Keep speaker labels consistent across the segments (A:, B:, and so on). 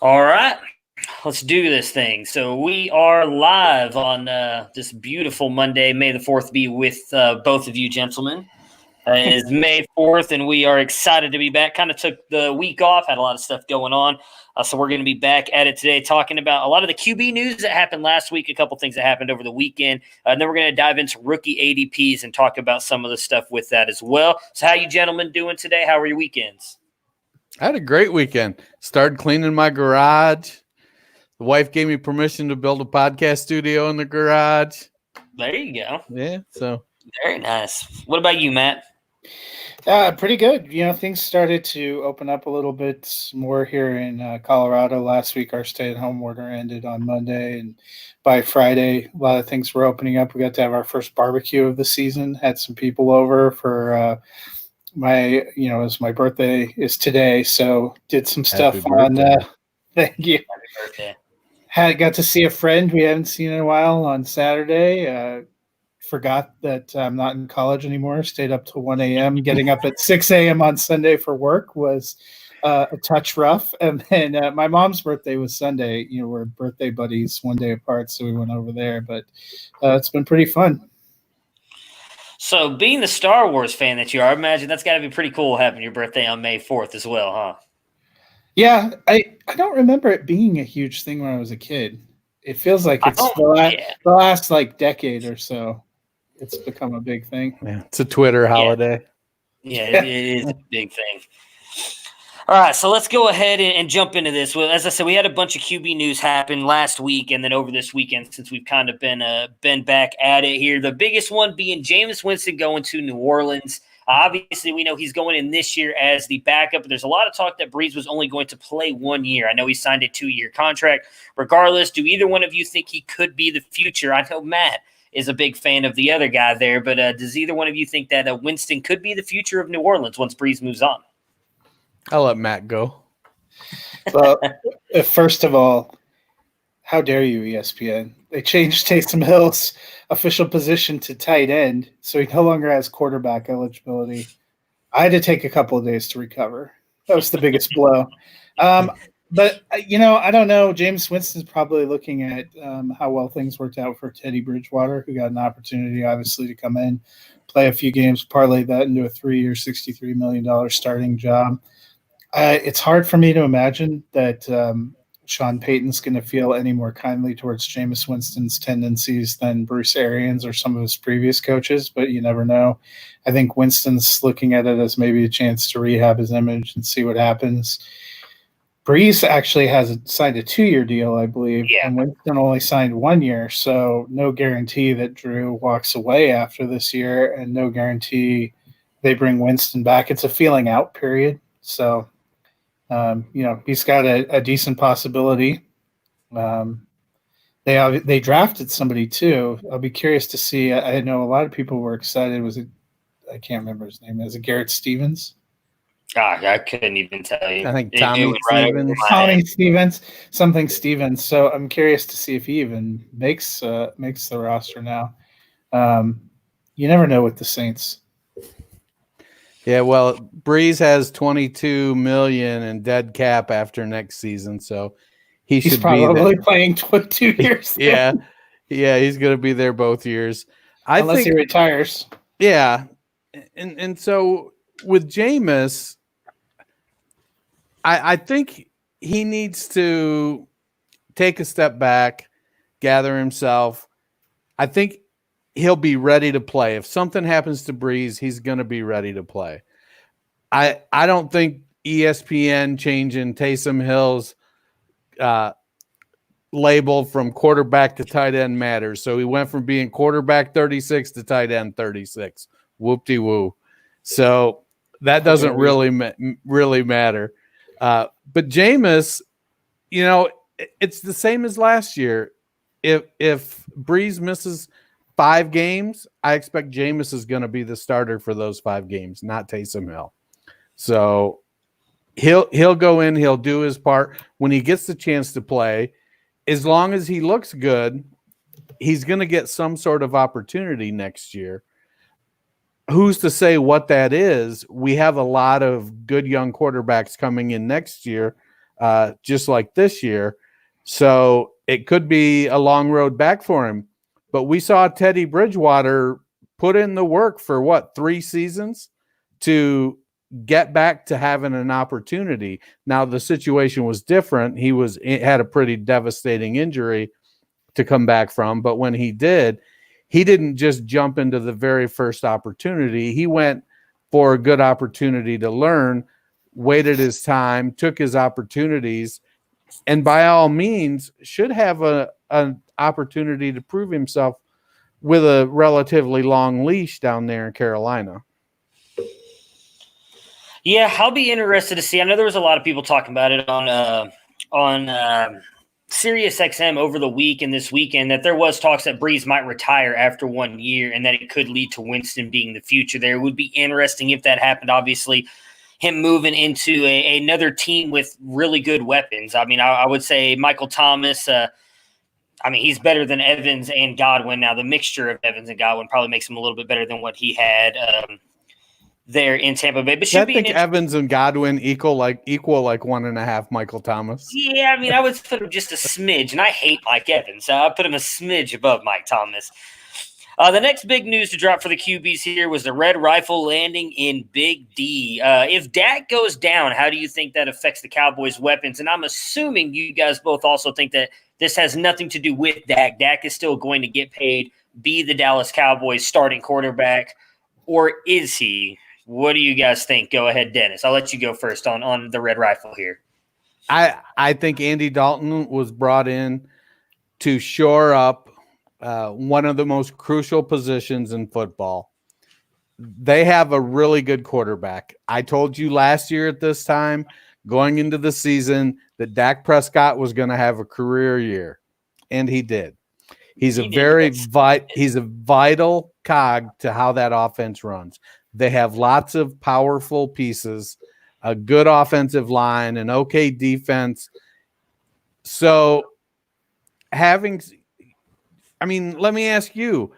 A: All right, let's do this thing. So we are live on this beautiful Monday. May the 4th be with both of you gentlemen. It is May 4th, and we are excited to be back. Kind of took the week off, had a lot of stuff going on. So we're going to be back at it today talking about a lot of the QB news that happened last week, a couple things that happened over the weekend. And then we're going to dive into rookie ADPs and talk about some of the stuff with that as well. So how you gentlemen doing today? How were your weekends?
B: I had a great weekend. Started cleaning my garage. The wife gave me permission to build a podcast studio in the garage.
A: There you go.
B: Yeah, so.
A: Very nice. What about you, Matt?
C: Pretty good. Things started to open up a little bit more here in Colorado. Last week, our stay-at-home order ended on Monday, and by Friday, a lot of things were opening up. We got to have our first barbecue of the season. Had some people over for as my birthday is today, so did some stuff on. Thank you. Happy birthday. Got to see a friend we haven't seen in a while on Saturday. Forgot that I'm not in college anymore. Stayed up till 1 a.m. Getting up at 6 a.m. on Sunday for work was a touch rough. And then my mom's birthday was Sunday. We're birthday buddies, 1 day apart, so we went over there. But it's been pretty fun.
A: So being the Star Wars fan that you are, I imagine that's got to be pretty cool having your birthday on May 4th as well, huh?
C: Yeah, I don't remember it being a huge thing when I was a kid. It feels like it's the last like decade or so. It's become a big thing.
B: Yeah, it's a Twitter holiday.
A: Yeah, it is a big thing. All right, so let's go ahead and jump into this. Well, as I said, we had a bunch of QB news happen last week and then over this weekend since we've kind of been back at it here. The biggest one being Jameis Winston going to New Orleans. Obviously, we know he's going in this year as the backup, but there's a lot of talk that Breeze was only going to play 1 year. I know he signed a 2-year contract. Regardless, do either one of you think he could be the future? I know Matt is a big fan of the other guy there, but does either one of you think that Winston could be the future of New Orleans once Breeze moves on?
B: I'll let Matt go.
C: Well, first of all, how dare you, ESPN? They changed Taysom Hill's official position to tight end, so he no longer has quarterback eligibility. I had to take a couple of days to recover. That was the biggest blow. But, I don't know. Jameis Winston's probably looking at how well things worked out for Teddy Bridgewater, who got an opportunity, obviously, to come in, play a few games, parlay that into a 3-year, $63 million starting job. It's hard for me to imagine that Sean Payton's going to feel any more kindly towards Jameis Winston's tendencies than Bruce Arians or some of his previous coaches, but you never know. I think Winston's looking at it as maybe a chance to rehab his image and see what happens. Breeze actually has signed a 2-year deal, I believe, and Winston only signed 1 year, so no guarantee that Drew walks away after this year and no guarantee they bring Winston back. It's a feeling out period, so he's got a decent possibility. They drafted somebody too. I'll be curious to see. I know a lot of people were excited. I can't remember his name. Is it Garrett Stevens?
A: I couldn't even tell you.
B: I think Tommy Stevens.
C: Tommy Stevens, something Stevens. So I'm curious to see if he even makes the roster now. You never know with the Saints.
B: Yeah, well, Breeze has $22 million in dead cap after next season, so he's
C: probably playing 2 years.
B: Yeah, he's going to be there both years.
C: Unless he retires.
B: Yeah, and so with Jameis, I think he needs to take a step back, gather himself. I think he'll be ready to play. If something happens to Breeze, he's going to be ready to play. I don't think ESPN changing Taysom Hill's label from quarterback to tight end matters. So he went from being quarterback 36 to tight end 36. Whoop-de-woo. So that doesn't really matter. But Jameis, it's the same as last year. If Breeze misses 5 games, I expect Jameis is going to be the starter for those 5 games, not Taysom Hill. So he'll go in, he'll do his part. When he gets the chance to play, as long as he looks good, he's going to get some sort of opportunity next year. Who's to say what that is? We have a lot of good young quarterbacks coming in next year. just like this year. So it could be a long road back for him. But we saw Teddy Bridgewater put in the work for 3 seasons to get back to having an opportunity. Now the situation was different. He had a pretty devastating injury to come back from, but when he did, he didn't just jump into the very first opportunity. He went for a good opportunity to learn, waited his time, took his opportunities, and by all means should have an opportunity to prove himself with a relatively long leash down there in Carolina.
A: Yeah, I'll be interested to see. I know there was a lot of people talking about it on Sirius XM over the week and this weekend that there was talks that Breeze might retire after 1 year and that it could lead to Winston being the future there. It would be interesting if that happened. Obviously, him moving into another team with really good weapons. I mean, I would say Michael Thomas. He's better than Evans and Godwin. Now, the mixture of Evans and Godwin probably makes him a little bit better than what he had there in Tampa Bay. But
B: I think Evans and Godwin equal like 1.5 Michael Thomas.
A: Yeah, I would put him just a smidge, and I hate Mike Evans. So I put him a smidge above Mike Thomas. The next big news to drop for the QBs here was the Red Rifle landing in Big D. If Dak goes down, how do you think that affects the Cowboys' weapons? And I'm assuming you guys both also think that this has nothing to do with Dak. Dak is still going to get paid, be the Dallas Cowboys starting quarterback, or is he? What do you guys think? Go ahead, Dennis. I'll let you go first on the Red Rifle here.
B: I think Andy Dalton was brought in to shore up one of the most crucial positions in football. They have a really good quarterback. I told you last year at this time, going into the season, that Dak Prescott was going to have a career year, and he did. He's a vital cog to how that offense runs. They have lots of powerful pieces, a good offensive line, an okay defense. So let me ask you,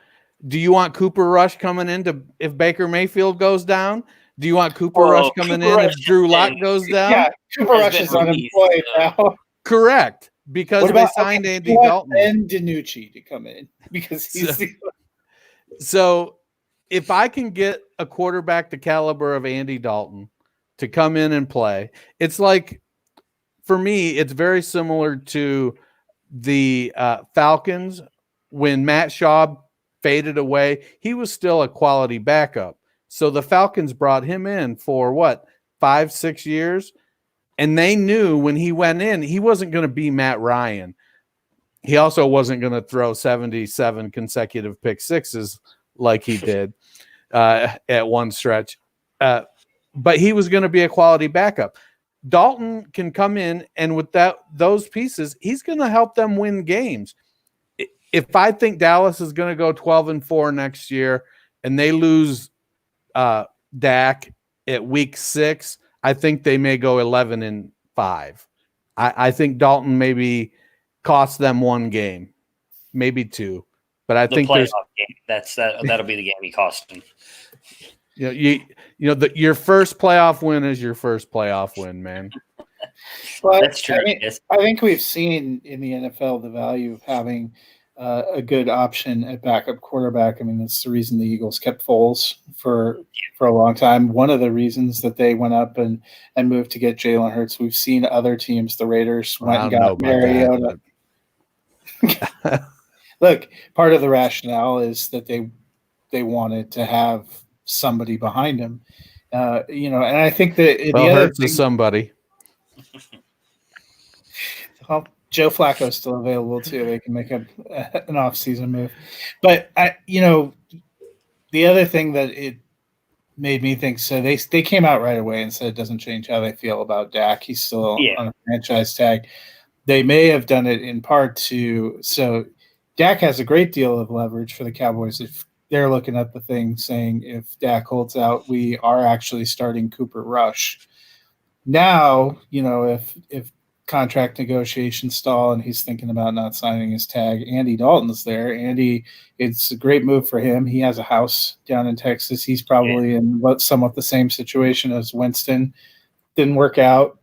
B: do you want Cooper Rush coming in if Baker Mayfield goes down? Do you want Cooper Rush coming in if Drew Lock goes down?
C: Yeah, Cooper Rush is unemployed now.
B: Correct, because they signed Andy Dalton.
C: And DiNucci to come in because he's
B: so if I can get a quarterback the caliber of Andy Dalton to come in and play, it's like, for me, it's very similar to the Falcons when Matt Schaub faded away. He was still a quality backup. So the Falcons brought him in for 5-6 years. And they knew when he went in, he wasn't going to be Matt Ryan. He also wasn't going to throw 77 consecutive pick sixes like he did at one stretch. But he was going to be a quality backup. Dalton can come in, and with those pieces, he's going to help them win games. If I think Dallas is going to go 12-4 next year and they lose Dak at week 6, I think they may go 11-5. I think Dalton maybe cost them one game, maybe 2. But I think
A: playoff game. That'll be the game he cost them.
B: Your first playoff win is your first playoff win, man.
C: Well,
A: that's true.
C: I think we've seen in the NFL the value of having a good option at backup quarterback. That's the reason the Eagles kept Foles for a long time. One of the reasons that they went up and moved to get Jalen Hurts. We've seen other teams, the Raiders went and got Mariota. Look, part of the rationale is that they wanted to have somebody behind him, and I think that
B: Hurts is somebody.
C: Well, Joe Flacco's still available too. They can make an off-season move, but the other thing that it made me think. So they came out right away and said it doesn't change how they feel about Dak. He's still on a franchise tag. They may have done it in part so Dak has a great deal of leverage for the Cowboys if they're looking at the thing saying if Dak holds out, we are actually starting Cooper Rush. Now, if contract negotiations stall and he's thinking about not signing his tag, Andy Dalton's there. Andy, it's a great move for him. He has a house down in Texas. He's probably in somewhat the same situation as Winston. Didn't work out.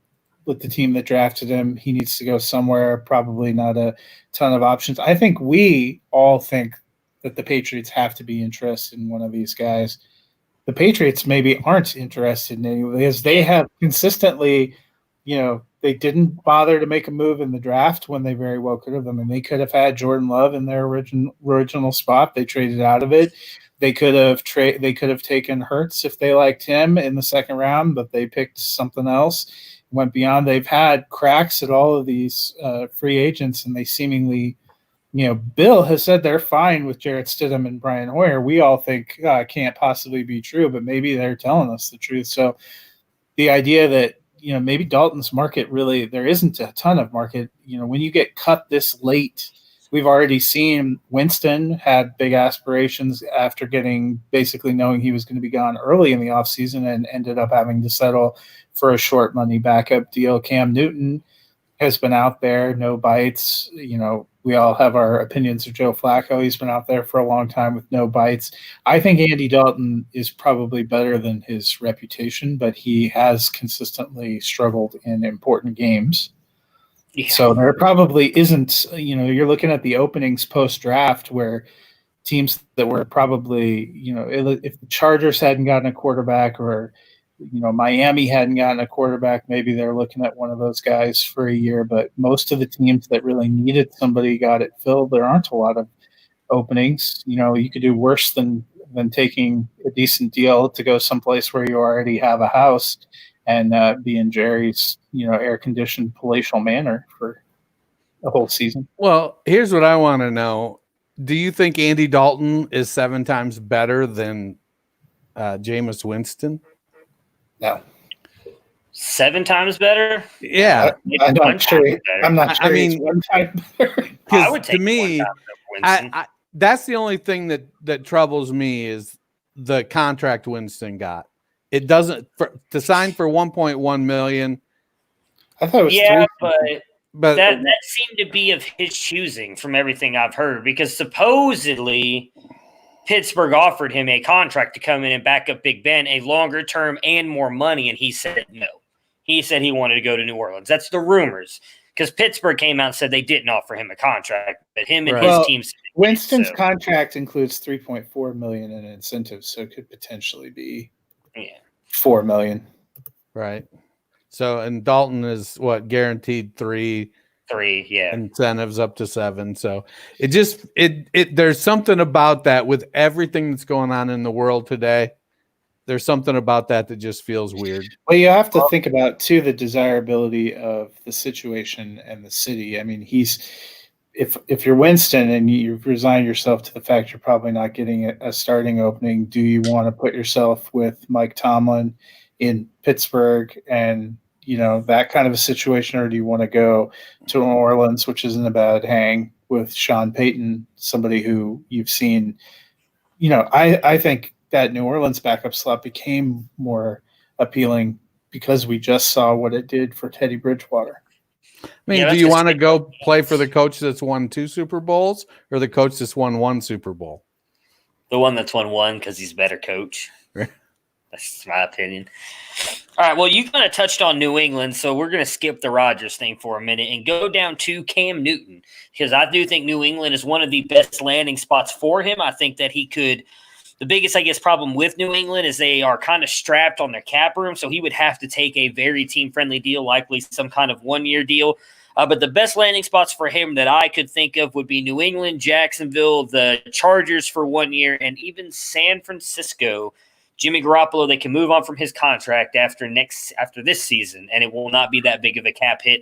C: with the team that drafted him. He needs to go somewhere, probably not a ton of options. I think we all think that the Patriots have to be interested in one of these guys. The Patriots maybe aren't interested in any because they have consistently, they didn't bother to make a move in the draft when they very well could have. I mean, they could have had Jordan Love in their original spot. They traded out of it. They could have taken Hurts if they liked him in the second round, but they picked something else. Went beyond. They've had cracks at all of these free agents, and they seemingly, Bill has said they're fine with Jarrett Stidham and Brian Hoyer. We all think can't possibly be true, but maybe they're telling us the truth. So the idea that, maybe Dalton's market really, there isn't a ton of market. When you get cut this late, we've already seen Winston had big aspirations after basically knowing he was going to be gone early in the offseason and ended up having to settle for a short money backup deal. Cam Newton has been out there, no bites. We all have our opinions of Joe Flacco. He's been out there for a long time with no bites. I think Andy Dalton is probably better than his reputation, but he has consistently struggled in important games. Yeah. So there probably isn't, you're looking at the openings post-draft where teams that were probably, if the Chargers hadn't gotten a quarterback or, Miami hadn't gotten a quarterback, maybe they're looking at one of those guys for a year. But most of the teams that really needed somebody got it filled. There aren't a lot of openings. You could do worse than taking a decent deal to go someplace where you already have a house and be in Jerry's, air-conditioned palatial manor for a whole season.
B: Well, here's what I want to know. Do you think Andy Dalton is 7 times better than Jameis Winston?
C: No.
A: 7 times better?
B: Yeah.
C: I'm not sure. I'm not sure.
B: I mean,
C: 1 time better.
A: I would take
B: to me,
A: 1 time over Winston.
B: that's the only thing that troubles me is the contract Winston got. It doesn't to sign for $1.1 million.
C: I thought it was 3.
A: But that seemed to be of his choosing from everything I've heard, because supposedly Pittsburgh offered him a contract to come in and back up Big Ben, a longer term and more money, and he said no. He said he wanted to go to New Orleans. That's the rumors, because Pittsburgh came out and said they didn't offer him a contract, but him and his team.
C: Winston's contract includes $3.4 million in incentives, so it could potentially be $4 million.
B: Right. So, and Dalton is guaranteed 3.
A: 3, yeah.
B: Incentives up to 7. So there's something about that with everything that's going on in the world today. There's something about that just feels weird.
C: Well, you have to think about too the desirability of the situation and the city. I mean, if you're Winston and you've resigned yourself to the fact you're probably not getting a starting opening, do you want to put yourself with Mike Tomlin in Pittsburgh and that kind of a situation, or do you want to go to New Orleans, which isn't a bad hang, with Sean Payton, somebody who you've seen? I think that New Orleans backup slot became more appealing because we just saw what it did for Teddy Bridgewater.
B: I mean, do you want to go play for the coach that's won 2 Super Bowls or the coach that's won 1 Super Bowl?
A: The one that's won 1 because he's a better coach. That's my opinion. All right, well, you kind of touched on New England, so we're going to skip the Rodgers thing for a minute and go down to Cam Newton, because I do think New England is one of the best landing spots for him. I think that he could – the biggest, I guess, problem with New England is they are kind of strapped on their cap room, so he would have to take a very team-friendly deal, likely some kind of 1-year deal. But the best landing spots for him that I could think of would be New England, Jacksonville, the Chargers for 1 year, and even San Francisco. Jimmy Garoppolo, they can move on from his contract after this season, and it will not be that big of a cap hit.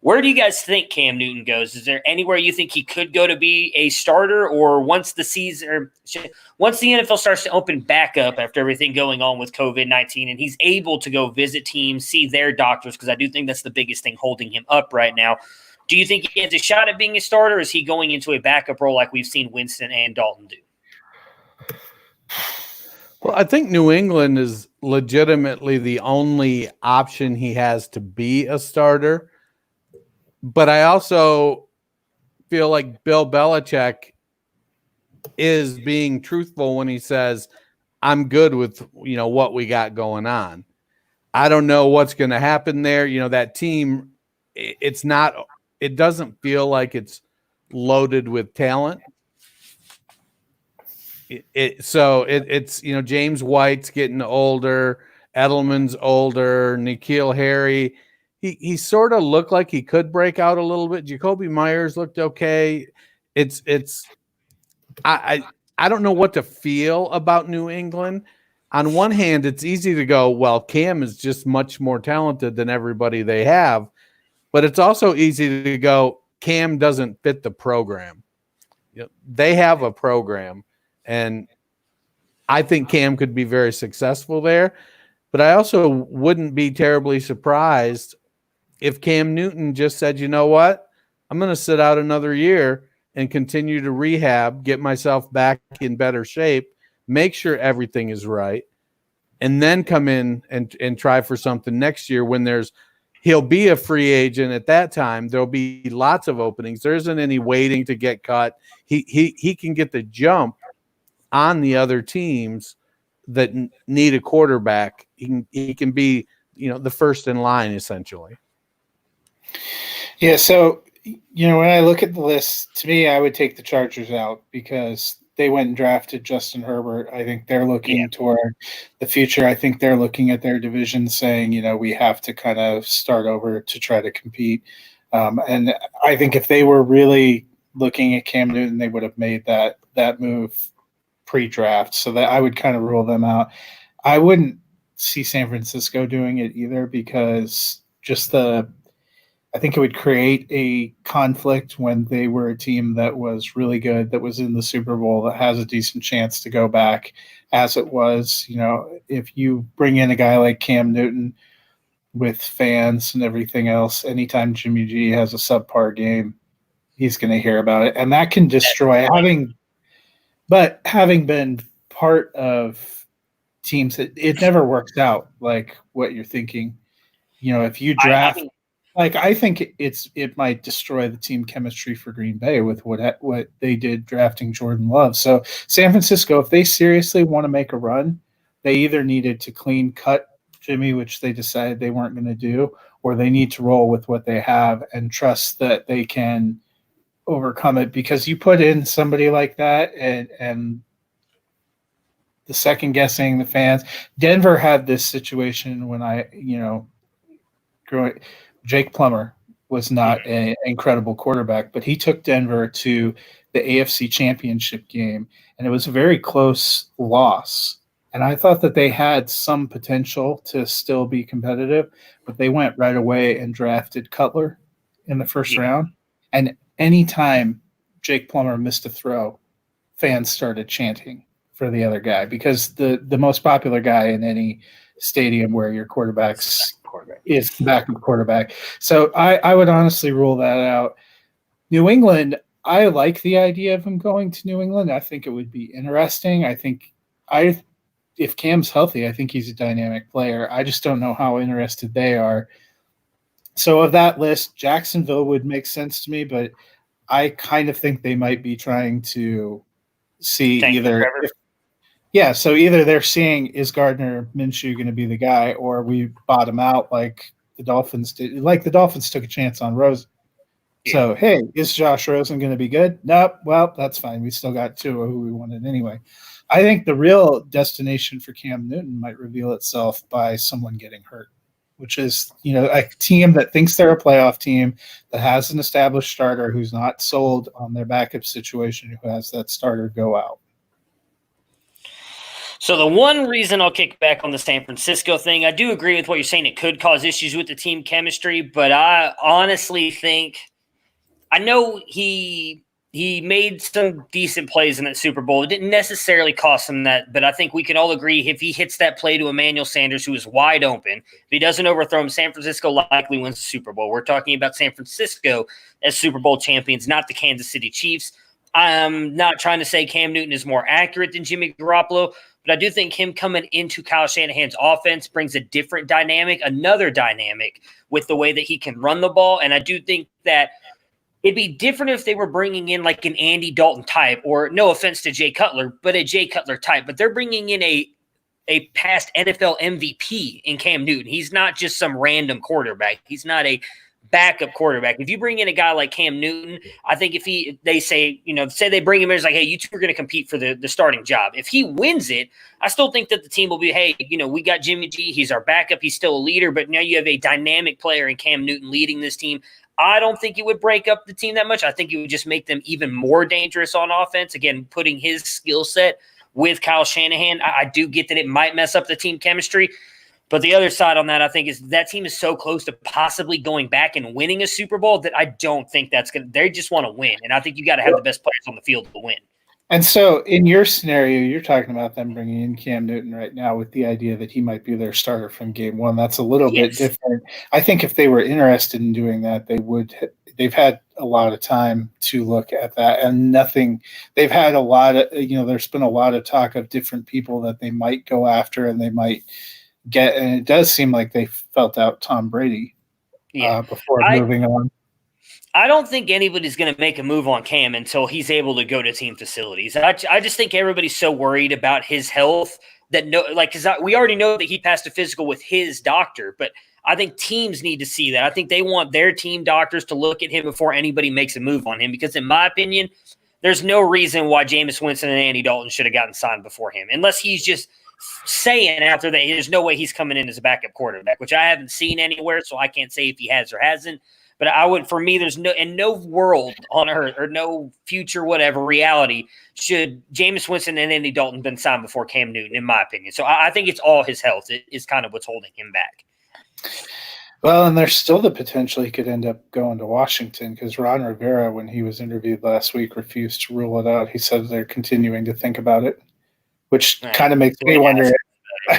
A: Where do you guys think Cam Newton goes? Is there anywhere you think he could go to be a starter, or once the NFL starts to open back up after everything going on with COVID-19 and he's able to go visit teams, see their doctors, because I do think that's the biggest thing holding him up right now. Do you think he has a shot at being a starter, or is he going into a backup role like we've seen Winston and Dalton do?
B: Well, I think New England is legitimately the only option he has to be a starter. But I also feel like Bill Belichick is being truthful when he says, I'm good with, what we got going on. I don't know what's going to happen there. That team, it doesn't feel like it's loaded with talent. It's James White's getting older, Edelman's older, N'Keal Harry. He sort of looked like he could break out a little bit. Jacoby Myers looked okay. I don't know what to feel about New England. On one hand, it's easy to go, well, Cam is just much more talented than everybody they have. But it's also easy to go, Cam doesn't fit the program. They have a program, and I think Cam could be very successful there. But I also wouldn't be terribly surprised if Cam Newton just said, you know what, I'm going to sit out another year and continue to rehab, get myself back in better shape, make sure everything is right, and then come in and try for something next year when he'll be a free agent at that time. There'll be lots of openings. There isn't any waiting to get cut. He can get the jump on the other teams that need a quarterback. He can be, the first in line essentially.
C: Yeah. So, when I look at the list, to me, I would take the Chargers out because they went and drafted Justin Herbert. I think they're looking toward the future. I think they're looking at their division saying, we have to kind of start over to try to compete. And I think if they were really looking at Cam Newton, they would have made that move pre-draft. So that I would kind of rule them out. I wouldn't see San Francisco doing it either because I think it would create a conflict when they were a team that was really good, that was in the Super Bowl, that has a decent chance to go back as it was. If you bring in a guy like Cam Newton with fans and everything else, anytime Jimmy G has a subpar game, he's going to hear about it. And that can destroy having been part of teams that it never works out like what you're thinking. If you draft – I think it might destroy the team chemistry for Green Bay with what they did drafting Jordan Love. So San Francisco, if they seriously want to make a run, they either needed to clean cut Jimmy, which they decided they weren't going to do, or they need to roll with what they have and trust that they can overcome it. Because you put in somebody like that and the second guessing the fans. Denver had this situation when growing. Jake Plummer was not an incredible quarterback, but he took Denver to the AFC Championship game, and it was a very close loss. And I thought that they had some potential to still be competitive, but they went right away and drafted Cutler in the first round. And anytime Jake Plummer missed a throw, fans started chanting for the other guy because the most popular guy in any stadium where your quarterback's is the backup quarterback. So I would honestly rule that out. New England, I like the idea of him going to New England. I think it would be interesting. If Cam's healthy, I think he's a dynamic player. I just don't know how interested they are. So of that list, Jacksonville would make sense to me, but I kind of think they might be trying to see so either they're seeing, is Gardner Minshew going to be the guy, or we bottom out like the Dolphins did. Like the Dolphins took a chance on Rosen. Yeah. So, hey, is Josh Rosen going to be good? Nope. Well, that's fine. We still got two who we wanted anyway. I think the real destination for Cam Newton might reveal itself by someone getting hurt, which is, a team that thinks they're a playoff team, that has an established starter who's not sold on their backup situation, who has that starter go out.
A: So the one reason I'll kick back on the San Francisco thing, I do agree with what you're saying. It could cause issues with the team chemistry, but I honestly think – I know he made some decent plays in that Super Bowl. It didn't necessarily cost him that, but I think we can all agree if he hits that play to Emmanuel Sanders, who is wide open, if he doesn't overthrow him, San Francisco likely wins the Super Bowl. We're talking about San Francisco as Super Bowl champions, not the Kansas City Chiefs. I'm not trying to say Cam Newton is more accurate than Jimmy Garoppolo, but I do think him coming into Kyle Shanahan's offense brings a different dynamic, another dynamic with the way that he can run the ball. And I do think that it'd be different if they were bringing in like an Andy Dalton type, or no offense to Jay Cutler, but a Jay Cutler type. But they're bringing in a a past NFL MVP in Cam Newton. He's not just some random quarterback. He's not a backup quarterback. If you bring in a guy like Cam Newton, I think if they say they bring him in, it's like, hey, you two are going to compete for the starting job. If he wins it, I still think that the team will be, hey, we got Jimmy G. He's our backup. He's still a leader, but now you have a dynamic player in Cam Newton leading this team. I don't think it would break up the team that much. I think it would just make them even more dangerous on offense. Again, putting his skill set with Kyle Shanahan, I do get that it might mess up the team chemistry. But the other side on that, I think, is that team is so close to possibly going back and winning a Super Bowl that I don't think that's going to – they just want to win. And I think you got to have the best players on the field to win.
C: And so in your scenario, you're talking about them bringing in Cam Newton right now with the idea that he might be their starter from game one. That's a little bit different. I think if they were interested in doing that, they would – they've had a lot of time to look at that and nothing – they've had a lot of – there's been a lot of talk of different people that they might go after and they might – get, and it does seem like they felt out Tom Brady before moving on.
A: I don't think anybody's going to make a move on Cam until he's able to go to team facilities. I just think everybody's so worried about his health that because we already know that he passed a physical with his doctor, but I think teams need to see that. I think they want their team doctors to look at him before anybody makes a move on him, because in my opinion, there's no reason why Jameis Winston and Andy Dalton should have gotten signed before him, unless he's just saying after that there's no way he's coming in as a backup quarterback, which I haven't seen anywhere, so I can't say if he has or hasn't. But I would, for me, there's no world on earth or no future whatever reality should Jameis Winston and Andy Dalton been signed before Cam Newton, in my opinion. So I think it's all his health is kind of what's holding him back.
C: Well, and there's still the potential he could end up going to Washington, because Ron Rivera, when he was interviewed last week, refused to rule it out. He said they're continuing to think about it, which kind of makes me wonder.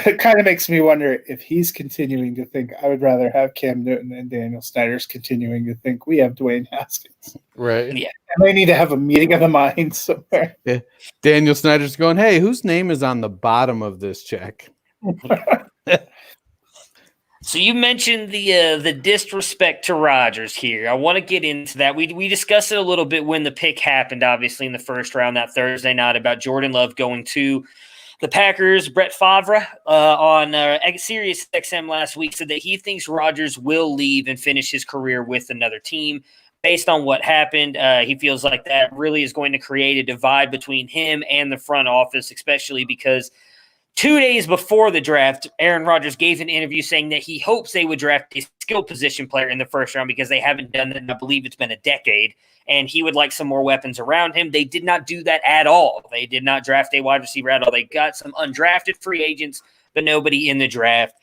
C: It kind of makes me wonder if he's continuing to think. I would rather have Cam Newton and Daniel Snyder's continuing to think we have Dwayne Haskins.
B: Right.
A: Yeah.
C: And they need to have a meeting of the minds somewhere.
B: Yeah. Daniel Snyder's going, hey, whose name is on the bottom of this check?
A: So you mentioned the disrespect to Rodgers here. I want to get into that. We discussed it a little bit when the pick happened, obviously, in the first round that Thursday night about Jordan Love going to the Packers. Brett Favre on Sirius XM last week said that he thinks Rodgers will leave and finish his career with another team. Based on what happened, he feels like that really is going to create a divide between him and the front office, especially because 2 days before the draft, Aaron Rodgers gave an interview saying that he hopes they would draft a skill position player in the first round because they haven't done that in, I believe it's been a decade, and he would like some more weapons around him. They did not do that at all. They did not draft a wide receiver at all. They got some undrafted free agents, but nobody in the draft.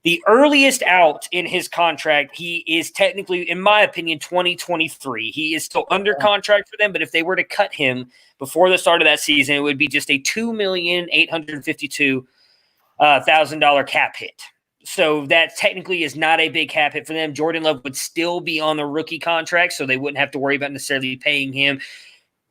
A: The earliest out in his contract, he is technically, in my opinion, 2023. He is still under contract for them, but if they were to cut him before the start of that season, it would be just a $2,852,000 cap hit. So that technically is not a big cap hit for them. Jordan Love would still be on the rookie contract, so they wouldn't have to worry about necessarily paying him.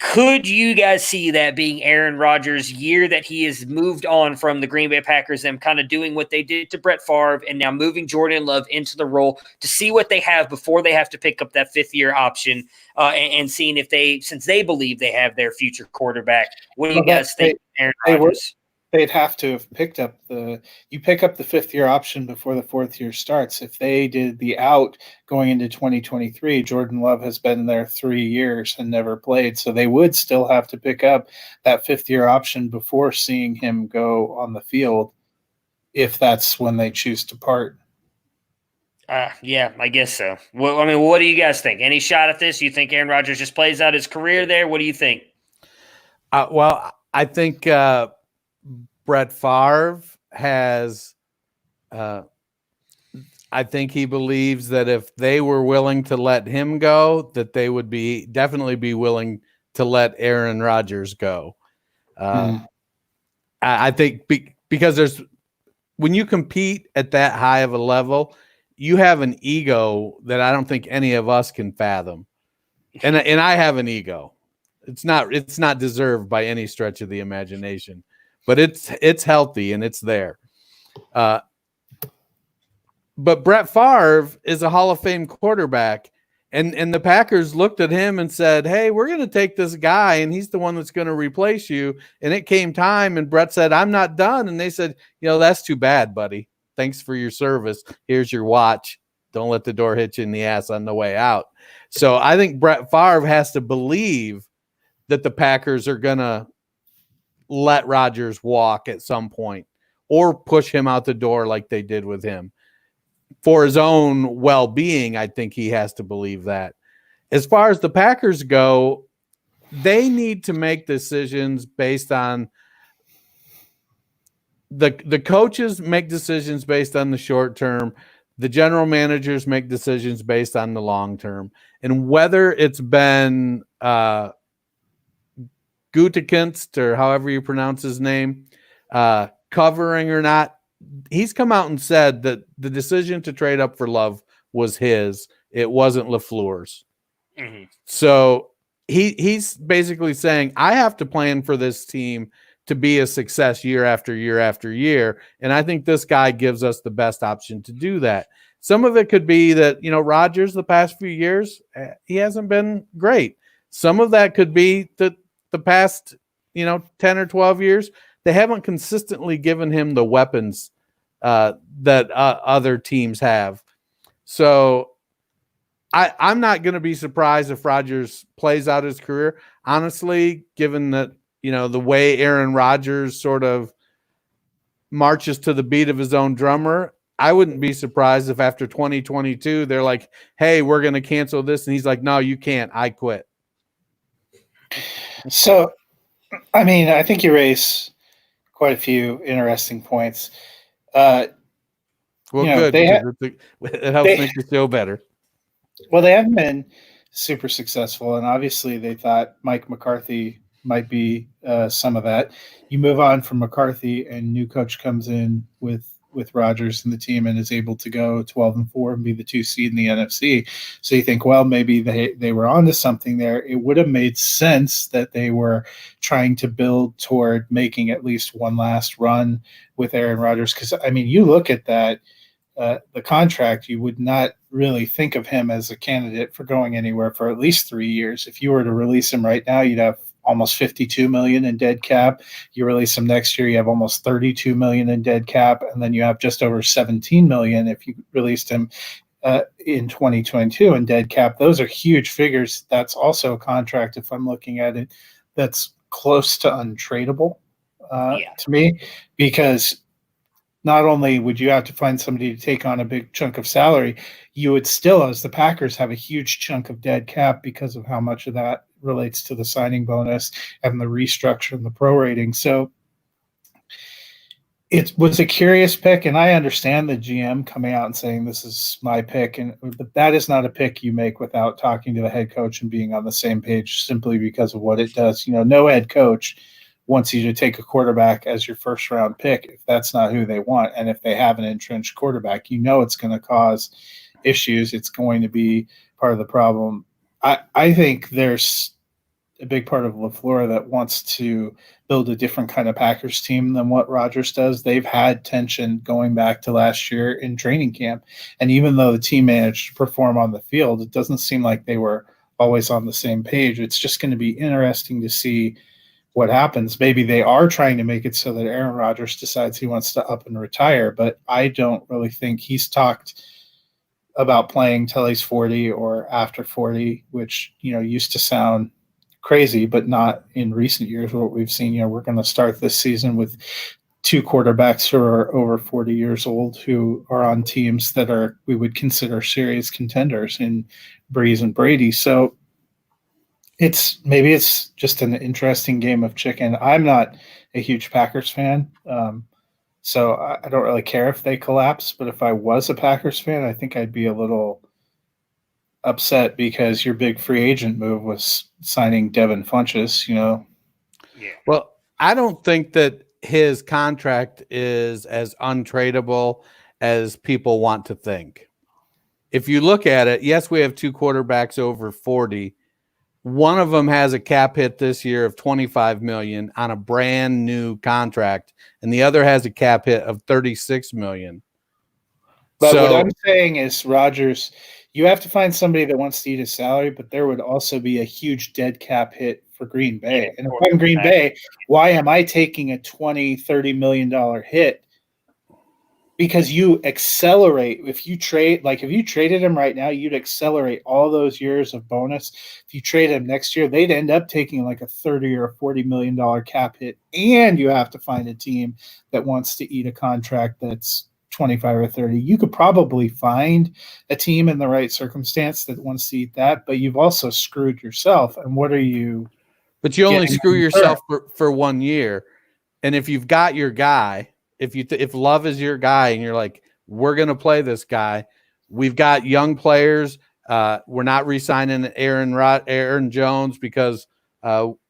A: Could you guys see that being Aaron Rodgers' year that he has moved on from the Green Bay Packers, them kind of doing what they did to Brett Favre and now moving Jordan Love into the role to see what they have before they have to pick up that fifth-year option and seeing if since they believe they have their future quarterback, what do you guys think, Aaron Rodgers?
C: They'd have to have picked up you pick up the fifth-year option before the fourth year starts. If they did the out going into 2023, Jordan Love has been there 3 years and never played. So they would still have to pick up that fifth-year option before seeing him go on the field, if that's when they choose to part.
A: Yeah, I guess so. Well, I mean, what do you guys think? Any shot at this? You think Aaron Rodgers just plays out his career there? What do you think?
B: Well, I think Brett Favre has I think he believes that if they were willing to let him go, that they would definitely be willing to let Aaron Rodgers go. I think because when you compete at that high of a level, you have an ego that I don't think any of us can fathom. And I have an ego. It's not deserved by any stretch of the imagination. But it's healthy and it's there. But Brett Favre is a Hall of Fame quarterback, And the Packers looked at him and said, hey, we're going to take this guy, and he's the one that's going to replace you. And it came time, and Brett said, I'm not done. And they said, that's too bad, buddy. Thanks for your service. Here's your watch. Don't let the door hit you in the ass on the way out. So I think Brett Favre has to believe that the Packers are going to let Rodgers walk at some point or push him out the door like they did with him. For his own well-being, I think he has to believe that. As far as the Packers go, they need to make decisions based on the coaches make decisions based on the short term. The general managers make decisions based on the long term. And whether it's been Gutekunst, or however you pronounce his name, covering or not, he's come out and said that the decision to trade up for Love was his. It wasn't LaFleur's.
A: Mm-hmm.
B: So he's basically saying, I have to plan for this team to be a success year after year after year. And I think this guy gives us the best option to do that. Some of it could be that, Rodgers the past few years, he hasn't been great. Some of that could be that the past, 10 or 12 years, they haven't consistently given him the weapons that other teams have. So I'm not going to be surprised if Rodgers plays out his career. Honestly, given that, the way Aaron Rodgers sort of marches to the beat of his own drummer, I wouldn't be surprised if after 2022, they're like, hey, we're going to cancel this. And he's like, no, you can't. I quit.
C: So, I think you raise quite a few interesting points.
B: Good. It helps make the show better.
C: Well, they haven't been super successful, and obviously they thought Mike McCarthy might be some of that. You move on from McCarthy, and new coach comes in with Rodgers and the team and is able to go 12-4 and be the 2 seed in the NFC. So you think, well, maybe they were onto something there. It would have made sense that they were trying to build toward making at least one last run with Aaron Rodgers. Because, you look at that, the contract, you would not really think of him as a candidate for going anywhere for at least 3 years. If you were to release him right now, you'd have almost $52 million in dead cap. You release him next year, you have almost $32 million in dead cap, and then you have just over $17 million if you released him in 2022 in dead cap. Those are huge figures. That's also a contract, if I'm looking at it, that's close to untradeable to me, because not only would you have to find somebody to take on a big chunk of salary, you would still, as the Packers, have a huge chunk of dead cap because of how much of that relates to the signing bonus and the restructure and the prorating. So it was a curious pick, and I understand the GM coming out and saying this is my pick, but that is not a pick you make without talking to the head coach and being on the same page, simply because of what it does. No head coach wants you to take a quarterback as your first round pick if that's not who they want. And if they have an entrenched quarterback, it's going to cause issues. It's going to be part of the problem. I think there's a big part of LaFleur that wants to build a different kind of Packers team than what Rodgers does. They've had tension going back to last year in training camp. And even though the team managed to perform on the field, it doesn't seem like they were always on the same page. It's just going to be interesting to see what happens. Maybe they are trying to make it so that Aaron Rodgers decides he wants to up and retire, but I don't really think he's talked about playing till he's 40 or after 40, which, used to sound crazy, but not in recent years. What we've seen, we're going to start this season with 2 quarterbacks who are over 40 years old who are on teams that we would consider serious contenders in Breeze and Brady. So maybe it's just an interesting game of chicken. I'm not a huge Packers fan, so I don't really care if they collapse. But if I was a Packers fan, I think I'd be a little upset because your big free agent move was signing Devin Funchess.
A: Yeah.
B: Well, I don't think that his contract is as untradeable as people want to think. If you look at it, yes, we have 2 quarterbacks over 40. One of them has a cap hit this year of $25 million on a brand new contract, and the other has a cap hit of $36 million.
C: But what I'm saying is, Rodgers, You have to find somebody that wants to eat his salary, but there would also be a huge dead cap hit for Green Bay.
A: Yeah,
C: and if I'm Green Bay, why am I taking a $20-30 million hit? Because you accelerate if you traded him right now, you'd accelerate all those years of bonus. If you trade him next year, they'd end up taking like a $30 or $40 million cap hit, and you have to find a team that wants to eat a contract that's 25 or 30. You could probably find a team in the right circumstance that wants to eat that, but you've also screwed yourself. And what are you?
B: But you only screw yourself for 1 year. And if you've got your guy, if Love is your guy and you're like, we're going to play this guy, we've got young players. We're not re-signing Aaron Jones because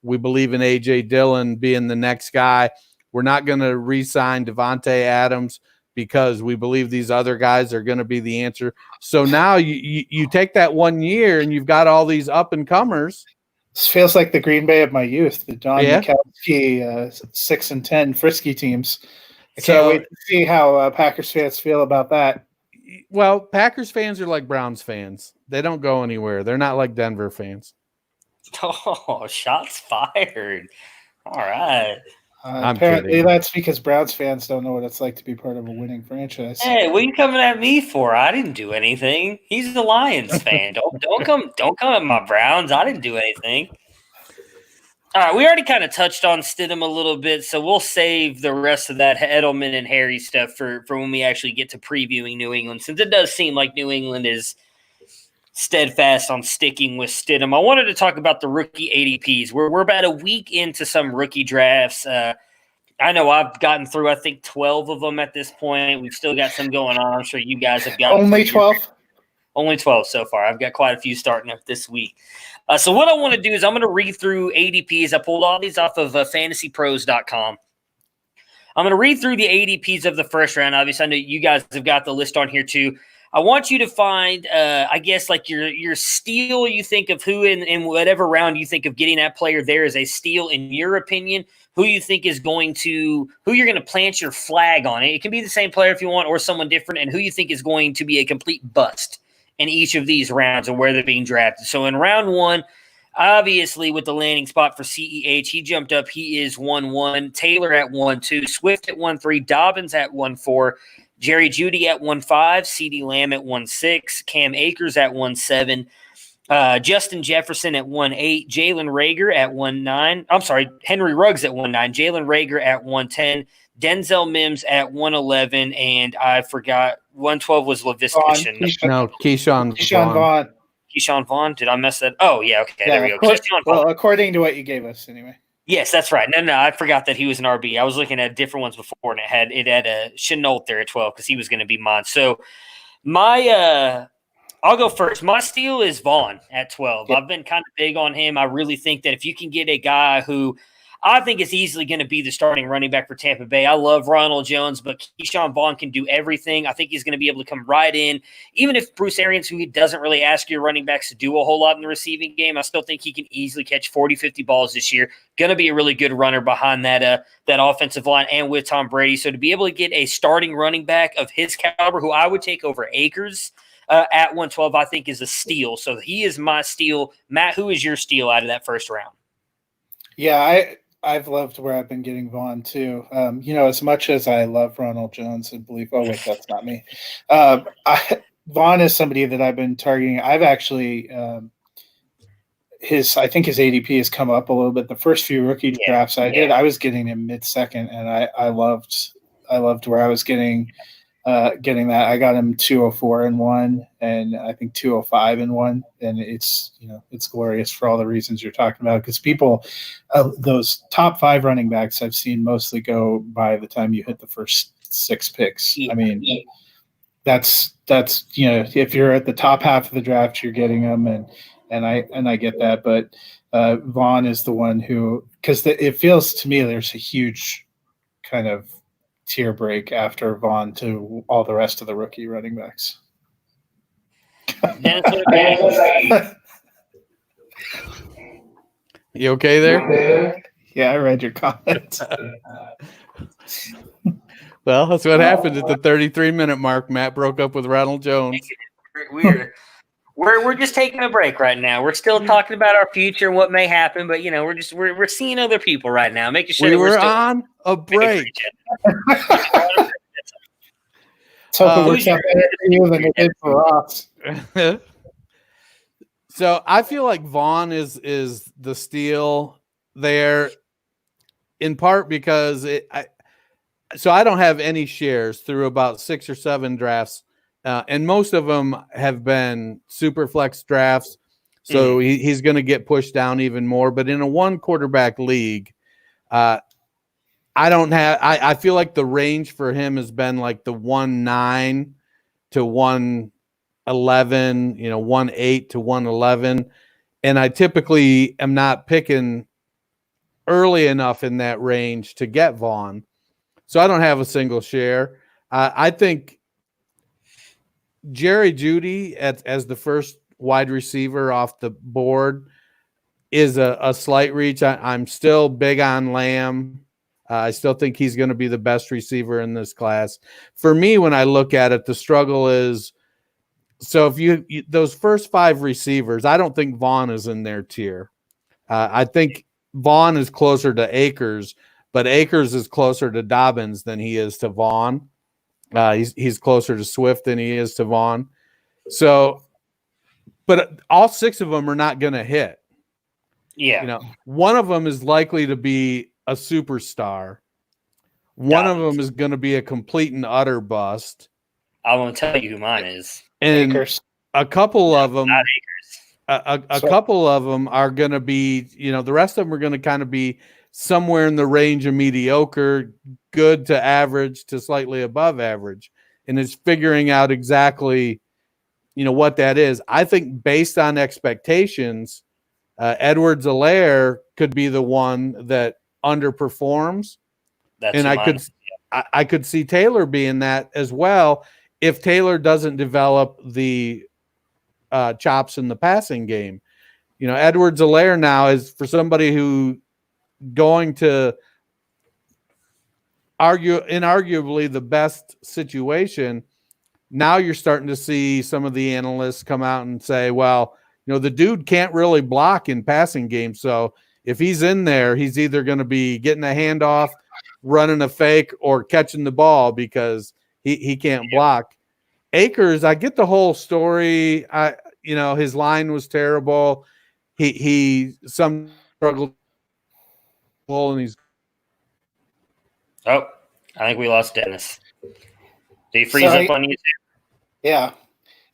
B: we believe in A.J. Dillon being the next guy. We're not going to re-sign Devontae Adams because we believe these other guys are going to be the answer. So now you take that 1 year and you've got all these up-and-comers.
C: This feels like the Green Bay of my youth, the Don Mikowski 6-10 frisky teams. I can't wait to see how Packers fans feel about that.
B: Well, Packers fans are like Browns fans. They don't go anywhere. They're not like Denver fans.
A: Oh, shots fired. All right.
C: Apparently that's because Browns fans don't know what it's like to be part of a winning franchise.
A: Hey, what are you coming at me for? I didn't do anything. He's the Lions fan. Don't come at my Browns. I didn't do anything. All right, we already kind of touched on Stidham a little bit, so we'll save the rest of that Edelman and Harry stuff for when we actually get to previewing New England, since it does seem like New England is steadfast on sticking with Stidham. I wanted to talk about the rookie ADPs. We're about a week into some rookie drafts. I know I've gotten through, I think, 12 of them at this point. We've still got some going on. I'm sure you guys have got
C: only 12.
A: Only 12 so far. I've got quite a few starting up this week. So what I want to do is I'm going to read through ADPs. I pulled all these off of fantasypros.com. I'm going to read through the ADPs of the first round. Obviously, I know you guys have got the list on here too. I want you to find, I guess, like your steal. You think of who in whatever round you think of getting that player there is a steal in your opinion. Who you think is who you're going to plant your flag on. It can be the same player if you want or someone different, and who you think is going to be a complete bust in each of these rounds and where they're being drafted. So in round one, obviously with the landing spot for CEH, he jumped up. He is 1-1. Taylor at 1-2. Swift at 1-3. Dobbins at 1-4. Jerry Jeudy at 1-5. CeeDee Lamb at 1-6. Cam Akers at 1-7. Justin Jefferson at 1-8. Jalen Reagor at 1-9. I'm sorry, Henry Ruggs at 1-9. Jalen Reagor at 1-10. Denzel Mims at 1-11. And I forgot, 1-12 was Laviska.
C: Keyshawn Vaughn.
A: Keyshawn Vaughn? Did I mess that? Oh, yeah, okay, there we go.
C: Well, according to what you gave us, anyway.
A: Yes, that's right. No, I forgot that he was an RB. I was looking at different ones before, and it had a Chenault there at 12 because he was going to be mine. So I'll go first. My steal is Vaughn at 12. Yep. I've been kind of big on him. I really think that if you can get a guy who I think is easily going to be the starting running back for Tampa Bay. I love Ronald Jones, but Keyshawn Vaughn can do everything. I think he's going to be able to come right in. Even if Bruce Arians, who he doesn't really ask your running backs to do a whole lot in the receiving game, I still think he can easily catch 40, 50 balls this year. Going to be a really good runner behind that offensive line and with Tom Brady. So to be able to get a starting running back of his caliber, who I would take over Akers at 112, I think is a steal. So he is my steal. Matt, who is your steal out of that first round?
C: Yeah, I've loved where I've been getting Vaughn too. As much as I love Ronald Jones and believe, that's not me. Vaughn is somebody that I've been targeting. I've actually, I think his ADP has come up a little bit. The first few rookie drafts I did, I was getting him mid-second, and I loved where I was getting that. I got him 204 in one, and I think 205 in one, and it's glorious for all the reasons you're talking about. Because people, those top 5 running backs I've seen mostly go by the time you hit the first 6 picks. I mean, that's if you're at the top half of the draft, you're getting them, and I get that. But Vaughn is the one who, because it feels to me there's a huge kind of tier break after Vaughn to all the rest of the rookie running backs.
B: You okay there?
C: Yeah, I read your comments.
B: Well, that's what happened at the 33-minute mark. Matt broke up with Ronald Jones.
A: Weird. We're just taking a break right now. We're still talking about our future and what may happen, but we're seeing other people right now, making sure
B: We
A: that we're
B: were
A: still
B: on a break.
C: So it works out better for you than it did for us.
B: So I feel like Vaughn is the steal there, in part because I don't have any shares through about 6 or 7 drafts, and most of them have been super flex drafts. So he's going to get pushed down even more. But in a 1 quarterback league, I don't have. I feel like the range for him has been like the 1.9 to 1.11, 1.8 to 1.11, and I typically am not picking early enough in that range to get Vaughn, so I don't have a single share. I think Jerry Jeudy as the first wide receiver off the board is a slight reach. I'm still big on Lamb. I still think he's going to be the best receiver in this class. For me, when I look at it, the struggle is, so if you those first 5 receivers, I don't think Vaughn is in their tier. I think Vaughn is closer to Akers, but Akers is closer to Dobbins than he is to Vaughn. He's closer to Swift than he is to Vaughn. So, but all 6 of them are not going to hit.
A: Yeah.
B: One of them is likely to be a superstar. One of them is going to be a complete and utter bust.
A: I won't tell you who mine is.
B: And
C: Akers.
B: a couple of them,
A: Not Akers.
B: a couple of them are going to be, the rest of them are going to kind of be somewhere in the range of mediocre, good to average to slightly above average. And it's figuring out exactly, what that is. I think based on expectations, Edwards-Helaire could be the one that underperforms. And I could see Taylor being that as well if Taylor doesn't develop the chops in the passing game. Edwards-Helaire now is, for somebody who going to inarguably the best situation. Now you're starting to see some of the analysts come out and say, well, the dude can't really block in passing games. So if he's in there, he's either going to be getting a handoff, running a fake, or catching the ball because he can't block. Akers, I get the whole story. His line was terrible. He some struggled, and he's.
A: Oh, I think we lost Dennis. Did he freeze up on YouTube?
C: Yeah.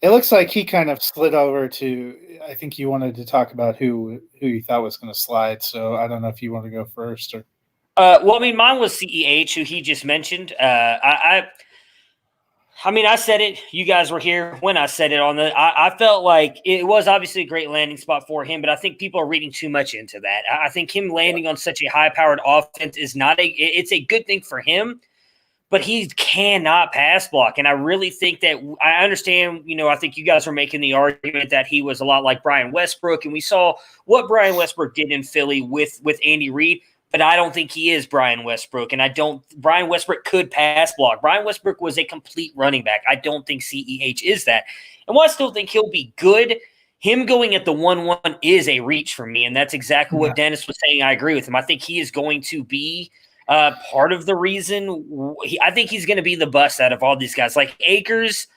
C: It looks like he kind of slid over to, I think you wanted to talk about who you thought was going to slide. So I don't know if you want to go first or.
A: Mine was CEH, who he just mentioned. I said it. You guys were here when I said it I felt like it was obviously a great landing spot for him, but I think people are reading too much into that. I think him landing on such a high-powered offense is it's a good thing for him, but he cannot pass block. And I really think that I understand, I think you guys were making the argument that he was a lot like Brian Westbrook, and we saw what Brian Westbrook did in Philly with Andy Reid. But I don't think he is Brian Westbrook, and Brian Westbrook could pass block. Brian Westbrook was a complete running back. I don't think CEH is that. And while I still think he'll be good, him going at the 1-1 is a reach for me, and that's exactly what Dennis was saying. I agree with him. I think he is going to be part of the reason. I think he's going to be the bust out of all these guys. Like Akers,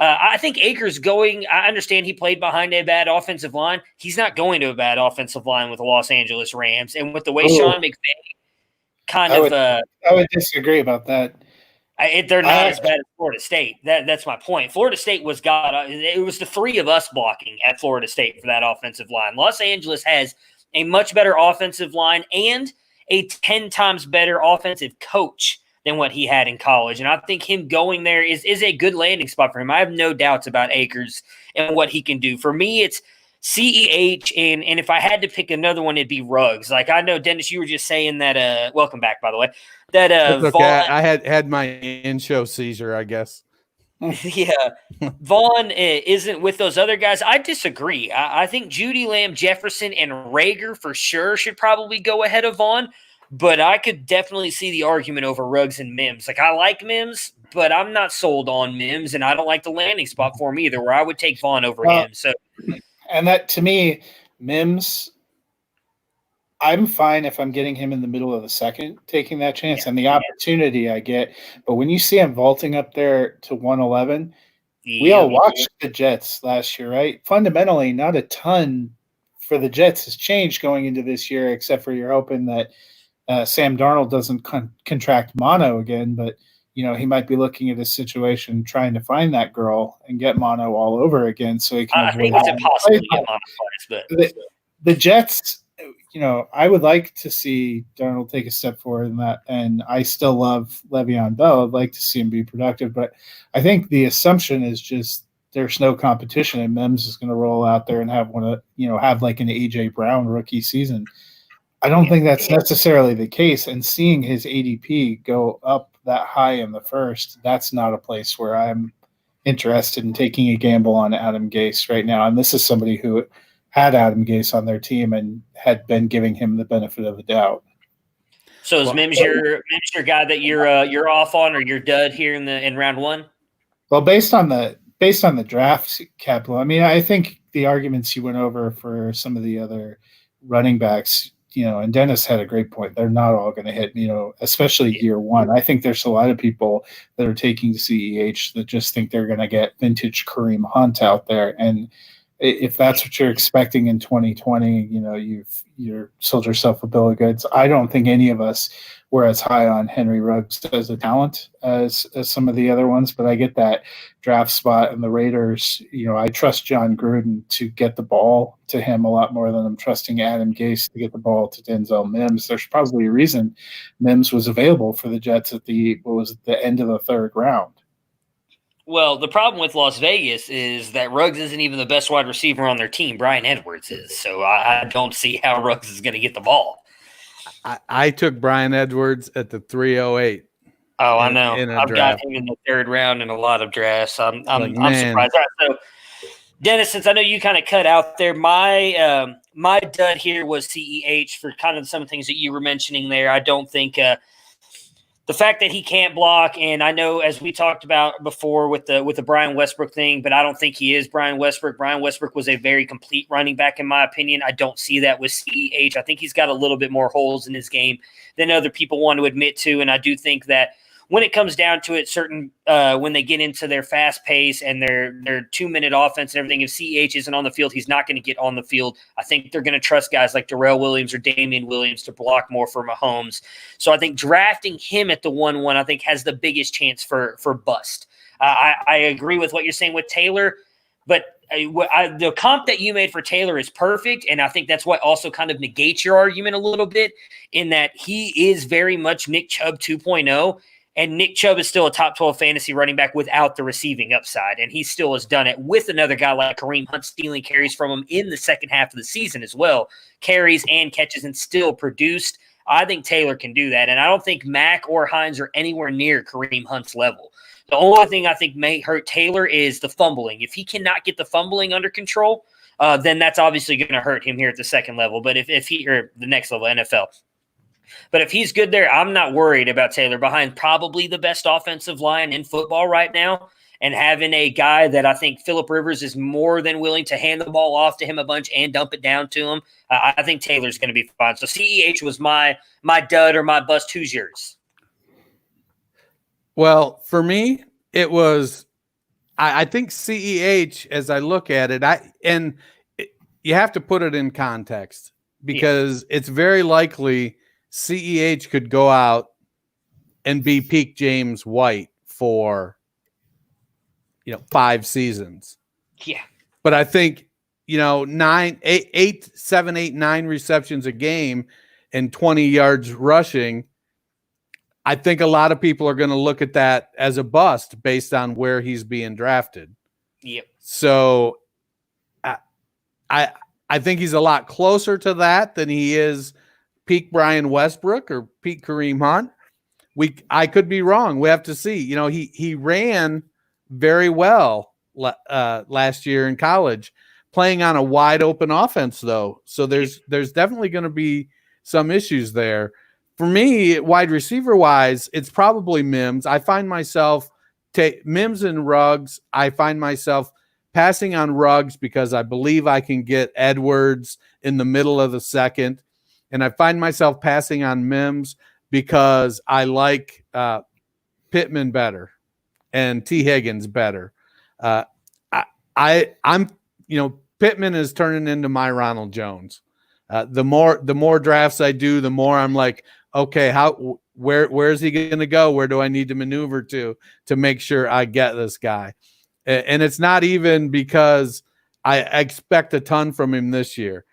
A: I think Akers I understand he played behind a bad offensive line. He's not going to a bad offensive line with the Los Angeles Rams. And with the way Sean McVay
C: I would disagree about that.
A: They're not as bad as Florida State. That's my point. Florida State was it was the 3 of us blocking at Florida State for that offensive line. Los Angeles has a much better offensive line and a 10 times better offensive coach than what he had in college. And I think him going there is a good landing spot for him. I have no doubts about Akers and what he can do. For me, it's CEH, and if I had to pick another one, it'd be Ruggs. Like, I know, Dennis, you were just saying that welcome back, by the way. That
B: okay.
A: Vaughn,
B: I had my in-show seizure, I guess.
A: Yeah. Vaughn isn't with those other guys. I disagree. I think Jeudy, Lamb, Jefferson, and Rager for sure should probably go ahead of Vaughn. but I could definitely see the argument over Ruggs and Mims. Like, I like Mims, but I'm not sold on Mims, and I don't like the landing spot for him either, where I would take Vaughn over him. So,
C: and that, to me, Mims, I'm fine if I'm getting him in the middle of the second, taking that chance and the opportunity I get. But when you see him vaulting up there to 111, we all watched the Jets last year, right? Fundamentally, not a ton for the Jets has changed going into this year, except for you're hoping that Sam Darnold doesn't contract mono again. But, he might be looking at a situation trying to find that girl and get mono all over again so he can avoid.
A: I think it's impossible to get mono plays, but
C: the Jets, I would like to see Darnold take a step forward in that, and I still love Le'Veon Bell. I'd like to see him be productive, but I think the assumption is just there's no competition, and Mims is going to roll out there and have have like an AJ Brown rookie season. I don't think that's necessarily the case, and seeing his ADP go up that high in the first, that's not a place where I'm interested in taking a gamble on Adam Gase right now. And this is somebody who had Adam Gase on their team and had been giving him the benefit of the doubt.
A: So is Mims your guy that you're off on, or you're dud here in round one?
C: Well, based on the draft capital, I mean, I think the arguments you went over for some of the other running backs, and Dennis had a great point. They're not all going to hit, especially year one. I think there's a lot of people that are taking CEH that just think they're going to get vintage Kareem Hunt out there, and if that's what you're expecting in 2020, you've sold yourself a bill of goods. I don't think any of us were as high on Henry Ruggs as a talent as some of the other ones, but I get that draft spot and the Raiders. I trust John Gruden to get the ball to him a lot more than I'm trusting Adam Gase to get the ball to Denzel Mims. There's probably a reason Mims was available for the Jets at the end of the third round.
A: Well, the problem with Las Vegas is that Ruggs isn't even the best wide receiver on their team. Brian Edwards is. So I don't see how Ruggs is going to get the ball.
B: I took Brian Edwards at the 308.
A: Oh, I know. I've got him in the third round in a lot of drafts. I'm surprised. All right, so, Dennis, since I know you kind of cut out there, my dud here was CEH for kind of some of the things that you were mentioning there. I don't think the fact that he can't block, and I know as we talked about before with the Brian Westbrook thing, but I don't think he is Brian Westbrook. Brian Westbrook was a very complete running back in my opinion. I don't see that with CEH. I think he's got a little bit more holes in his game than other people want to admit to, and I do think that when it comes down to it, certain when they get into their fast pace and their 2-minute offense and everything, if CEH isn't on the field, he's not going to get on the field. I think they're going to trust guys like Darrell Williams or Damian Williams to block more for Mahomes. So I think drafting him at the 1-1, I think has the biggest chance for bust. I agree with what you're saying with Taylor, but the comp that you made for Taylor is perfect, and I think that's what also kind of negates your argument a little bit in that he is very much Nick Chubb 2.0. And Nick Chubb is still a top 12 fantasy running back without the receiving upside. And he still has done it with another guy like Kareem Hunt stealing carries from him in the second half of the season as well. Carries and catches and still produced. I think Taylor can do that. And I don't think Mack or Hines are anywhere near Kareem Hunt's level. The only thing I think may hurt Taylor is the fumbling. If he cannot get the fumbling under control, then that's obviously going to hurt him here at the second level. But if he, or the next level, NFL. But if he's good there, I'm not worried about Taylor behind probably the best offensive line in football right now, and having a guy that I think Phillip Rivers is more than willing to hand the ball off to him a bunch and dump it down to him. I think Taylor's going to be fine. So CEH was my dud or my bust. Who's yours?
B: Well, for me, it was I think CEH, as I look at it, you have to put it in context because it's very likely CEH could go out and be peak James White for 5 seasons.
A: Yeah.
B: But I think 9 receptions a game and 20 yards rushing. I think a lot of people are going to look at that as a bust based on where he's being drafted.
A: Yep.
B: So I think he's a lot closer to that than he is peak Brian Westbrook or peak Kareem Hunt. I could be wrong. We have to see. He ran very well last year in college, playing on a wide open offense though. So there's definitely going to be some issues there. for me, wide receiver wise, it's probably Mims. I find myself Mims and Ruggs. I find myself passing on Ruggs because I believe I can get Edwards in the middle of the second. And I find myself passing on Mims because I like Pittman better and T. Higgins better. I'm Pittman is turning into my Ronald Jones. The more drafts I do, the more I'm like, okay, where is he going to go? Where do I need to maneuver to make sure I get this guy? And it's not even because I expect a ton from him this year.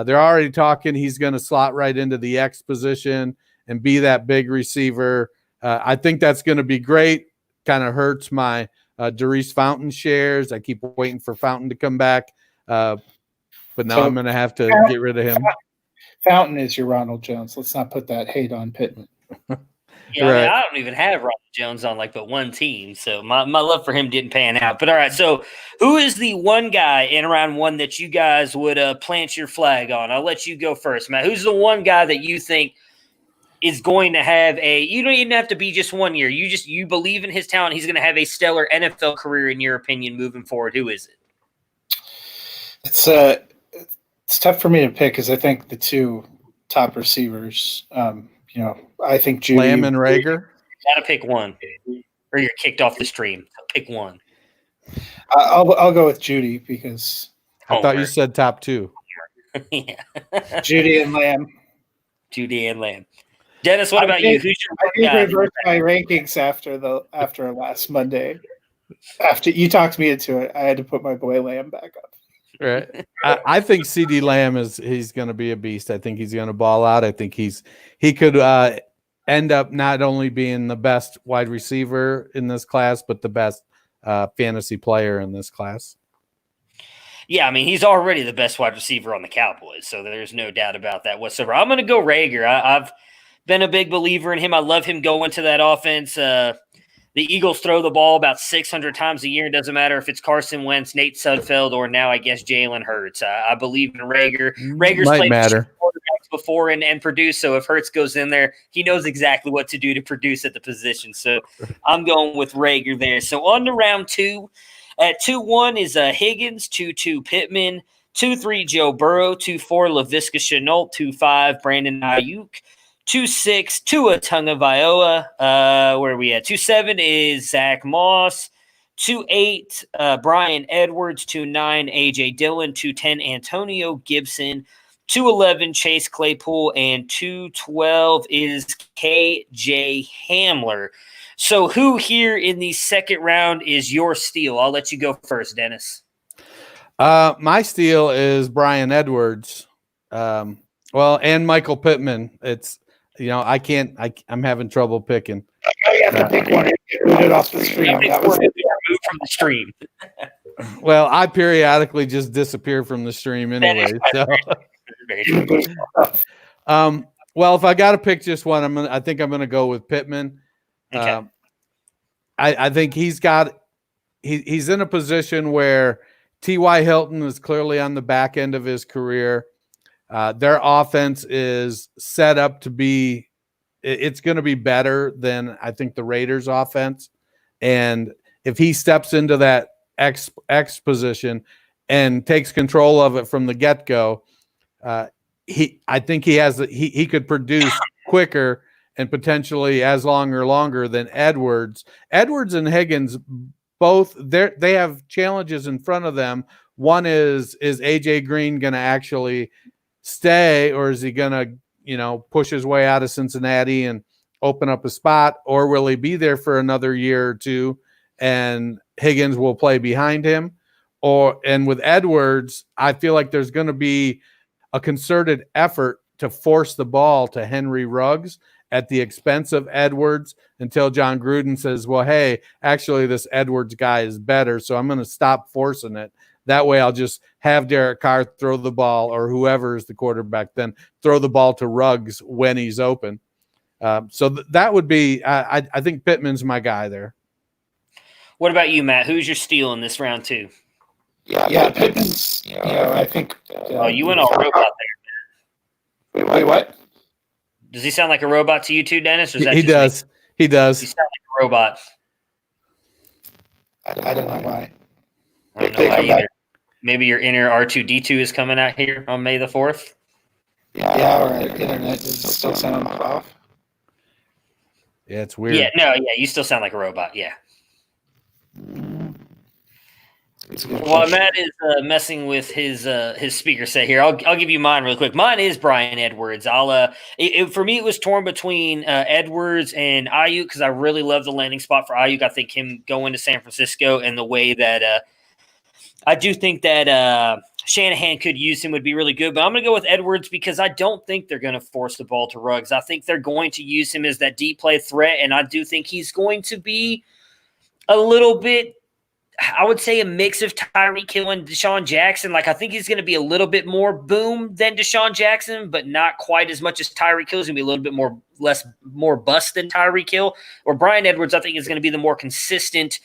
B: They're already talking he's going to slot right into the X position and be that big receiver. I think that's going to be great. Kind of hurts my Darius Fountain shares. I keep waiting for Fountain to come back. But now I'm going to have to get rid of him.
C: Fountain is your Ronald Jones. Let's not put that hate on Pittman.
A: Yeah, right. I mean, I don't even have Ronald Jones on but one team, so my love for him didn't pan out. But all right, so who is the one guy in round one that you guys would plant your flag on? I'll let you go first, Matt. Who's the one guy that you think is going to have you don't even have to be just 1 year. You believe in his talent. He's going to have a stellar NFL career, in your opinion, moving forward. Who is it?
C: It's tough for me to pick because I think the two top receivers, I think Judy.
B: Lamb and Rager.
A: Got to pick one, or you're kicked off the stream. Pick one.
C: I'll go with Judy because
B: I thought you said top two.
A: Yeah.
C: Judy and Lamb.
A: Judy and Lamb. Dennis, what about you? Who's your
C: I reversed my rankings after last Monday. After you talked me into it, I had to put my boy Lamb back up.
B: Right. I think CD Lamb he's going to be a beast. I think he's going to ball out. I think he could end up not only being the best wide receiver in this class, but the best fantasy player in this class.
A: Yeah, I mean, he's already the best wide receiver on the Cowboys, so there's no doubt about that whatsoever. I'm going to go Rager. I've been a big believer in him. I love him going to that offense. The Eagles throw the ball about 600 times a year. It doesn't matter if it's Carson Wentz, Nate Sudfeld, or now I guess Jalen Hurts. I believe in Rager. Rager's played quarterbacks before and produced, so if Hurts goes in there, he knows exactly what to do to produce at the position. So I'm going with Rager there. So on to round two. At 2-1 is Higgins, 2-2 Pittman, 2-3 Joe Burrow, 2-4 Laviska Shenault, 2-5 Brandon Ayuk, 2-6 Tua Tagovailoa. Where are we at? 2-7 is Zach Moss. 2-8 Brian Edwards. 2-9 A.J. Dillon. 2-10 Antonio Gibson. 2-11 Chase Claypool. And 2-12 is K.J. Hamler. So who here in the second round is your steal? I'll let you go first, Dennis.
B: My steal is Brian Edwards. And Michael Pittman. It's I'm having trouble picking.
C: I have to pick one and get it off the stream.
A: That was removed from the stream.
B: Well, I periodically just disappear from the stream anyway. So. Well, if I got to pick just one, I think I'm gonna go with Pittman. Okay. I think he's in a position where T.Y. Hilton is clearly on the back end of his career. Their offense is set up to be – it's going to be better than I think the Raiders' offense. And if he steps into that X position and takes control of it from the get-go, I think he could produce quicker and potentially as longer than Edwards. Edwards and Higgins, both they have challenges in front of them. One is AJ Green going to actually stay, or is he going to, push his way out of Cincinnati and open up a spot, or will he be there for another year or two and Higgins will play behind him? And with Edwards, I feel like there's going to be a concerted effort to force the ball to Henry Ruggs at the expense of Edwards until John Gruden says, well, hey, actually this Edwards guy is better, so I'm going to stop forcing it. That way I'll just have Derek Carr throw the ball, or whoever is the quarterback then throw the ball to Ruggs when he's open. So that would be I think Pittman's my guy there. What
A: about you, Matt? Who's your steal in this round two?
C: Yeah, Pittman's. I think.
A: You went all rope out there.
C: Wait, what?
A: Does he sound like a robot to you too, Dennis? Or is that
B: He
A: just
B: does. He
A: he
B: does.
A: sound like a robot?
C: I don't know why.
A: I don't know why either. Maybe your inner R2D2 is coming out here on May the 4th.
C: Yeah, or internet does still sound off.
B: Yeah, it's weird.
A: Yeah, no, yeah, you still sound like a robot. Yeah. While Matt is messing with his speaker set here, I'll give you mine real quick. Mine is Brian Edwards. For me, it was torn between Edwards and Ayuk because I really love the landing spot for Ayuk. I think him going to San Francisco and the way that I do think that Shanahan could use him would be really good. But I'm going to go with Edwards because I don't think they're going to force the ball to Ruggs. I think they're going to use him as that deep play threat, and I do think he's going to be a little bit, I would say, a mix of Tyreek Hill and Deshaun Jackson. Like, I think he's going to be a little bit more boom than Deshaun Jackson, but not quite as much as Tyreek Hill. He's going to be a little bit more bust than Tyreek Hill. Or Brian Edwards, I think, is going to be the more consistent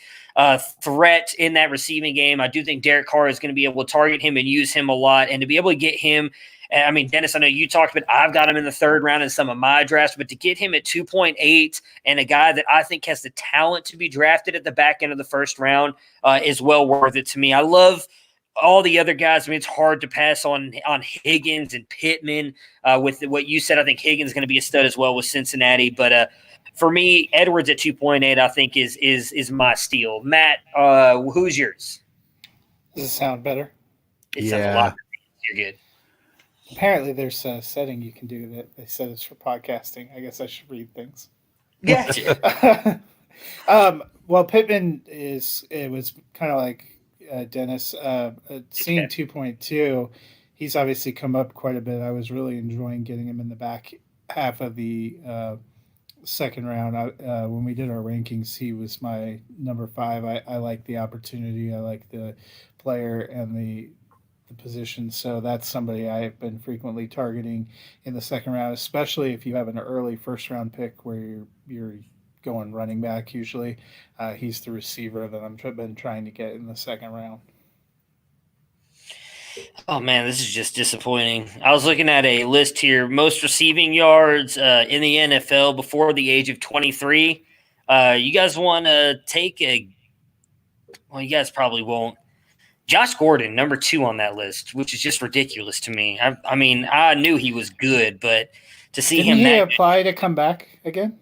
A: threat in that receiving game. I do think Derek Carr is going to be able to target him and use him a lot, and to be able to get him. I mean, Dennis, I know you talked about I've got him in the third round in some of my drafts, but to get him at 2.8 and a guy that I think has the talent to be drafted at the back end of the first round is well worth it to me. I love all the other guys. I mean, it's hard to pass on Higgins and Pittman. With what you said, I think Higgins is going to be a stud as well with Cincinnati. But for me, Edwards at 2.8, I think is my steal. Matt, who's yours?
C: Does it sound better?
A: It sounds a lot better. You're good.
C: Apparently, there's a setting you can do that they said it's for podcasting. I guess I should read things.
A: Gotcha.
C: Well, Pittman was kind of like Dennis. Seeing 2.2, he's obviously come up quite a bit. I was really enjoying getting him in the back half of the second round. When we did our rankings, he was my number 5. I like the opportunity. I like the player and the position. So that's somebody I've been frequently targeting in the second round, especially if you have an early first round pick where you're going running back. Usually, he's the receiver that I've been trying to get in the second round.
A: Oh, man, this is just disappointing. I was looking at a list here. Most receiving yards in the NFL before the age of 23. You guys want to take well, you guys probably won't. Josh Gordon, number 2 on that list, which is just ridiculous to me. I mean, I knew he was good, but to see
C: Didn't he apply to come back again?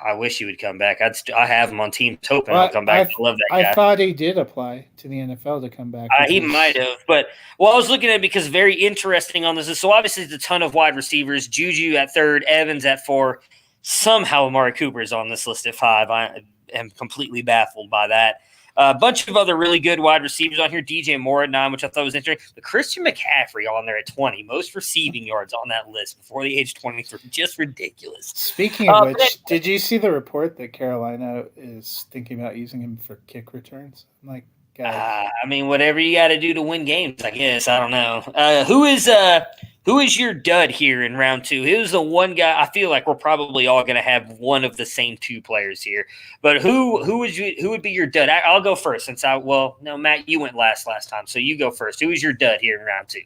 A: I wish he would come back. I have him on teams hoping he'll come back. I love that guy.
C: I thought he did apply to the NFL to come back.
A: He might have, but I was looking at it because very interesting on this. So obviously, it's a ton of wide receivers. Juju at 3rd, Evans at 4. Somehow, Amari Cooper is on this list at 5. I am completely baffled by that. A bunch of other really good wide receivers on here. DJ Moore at 9, which I thought was interesting. But Christian McCaffrey on there at 20. Most receiving yards on that list before the age 23. Just ridiculous.
C: Speaking of which, did you see the report that Carolina is thinking about using him for kick returns? I'm like,
A: I mean, whatever you got to do to win games, I guess. I don't know. Who is your dud here in round 2? Who's the one guy? I feel like we're probably all going to have one of the same 2 players here. But who would be your dud? I'll go first since no, Matt, you went last time, so you go first. Who is your dud here in round 2?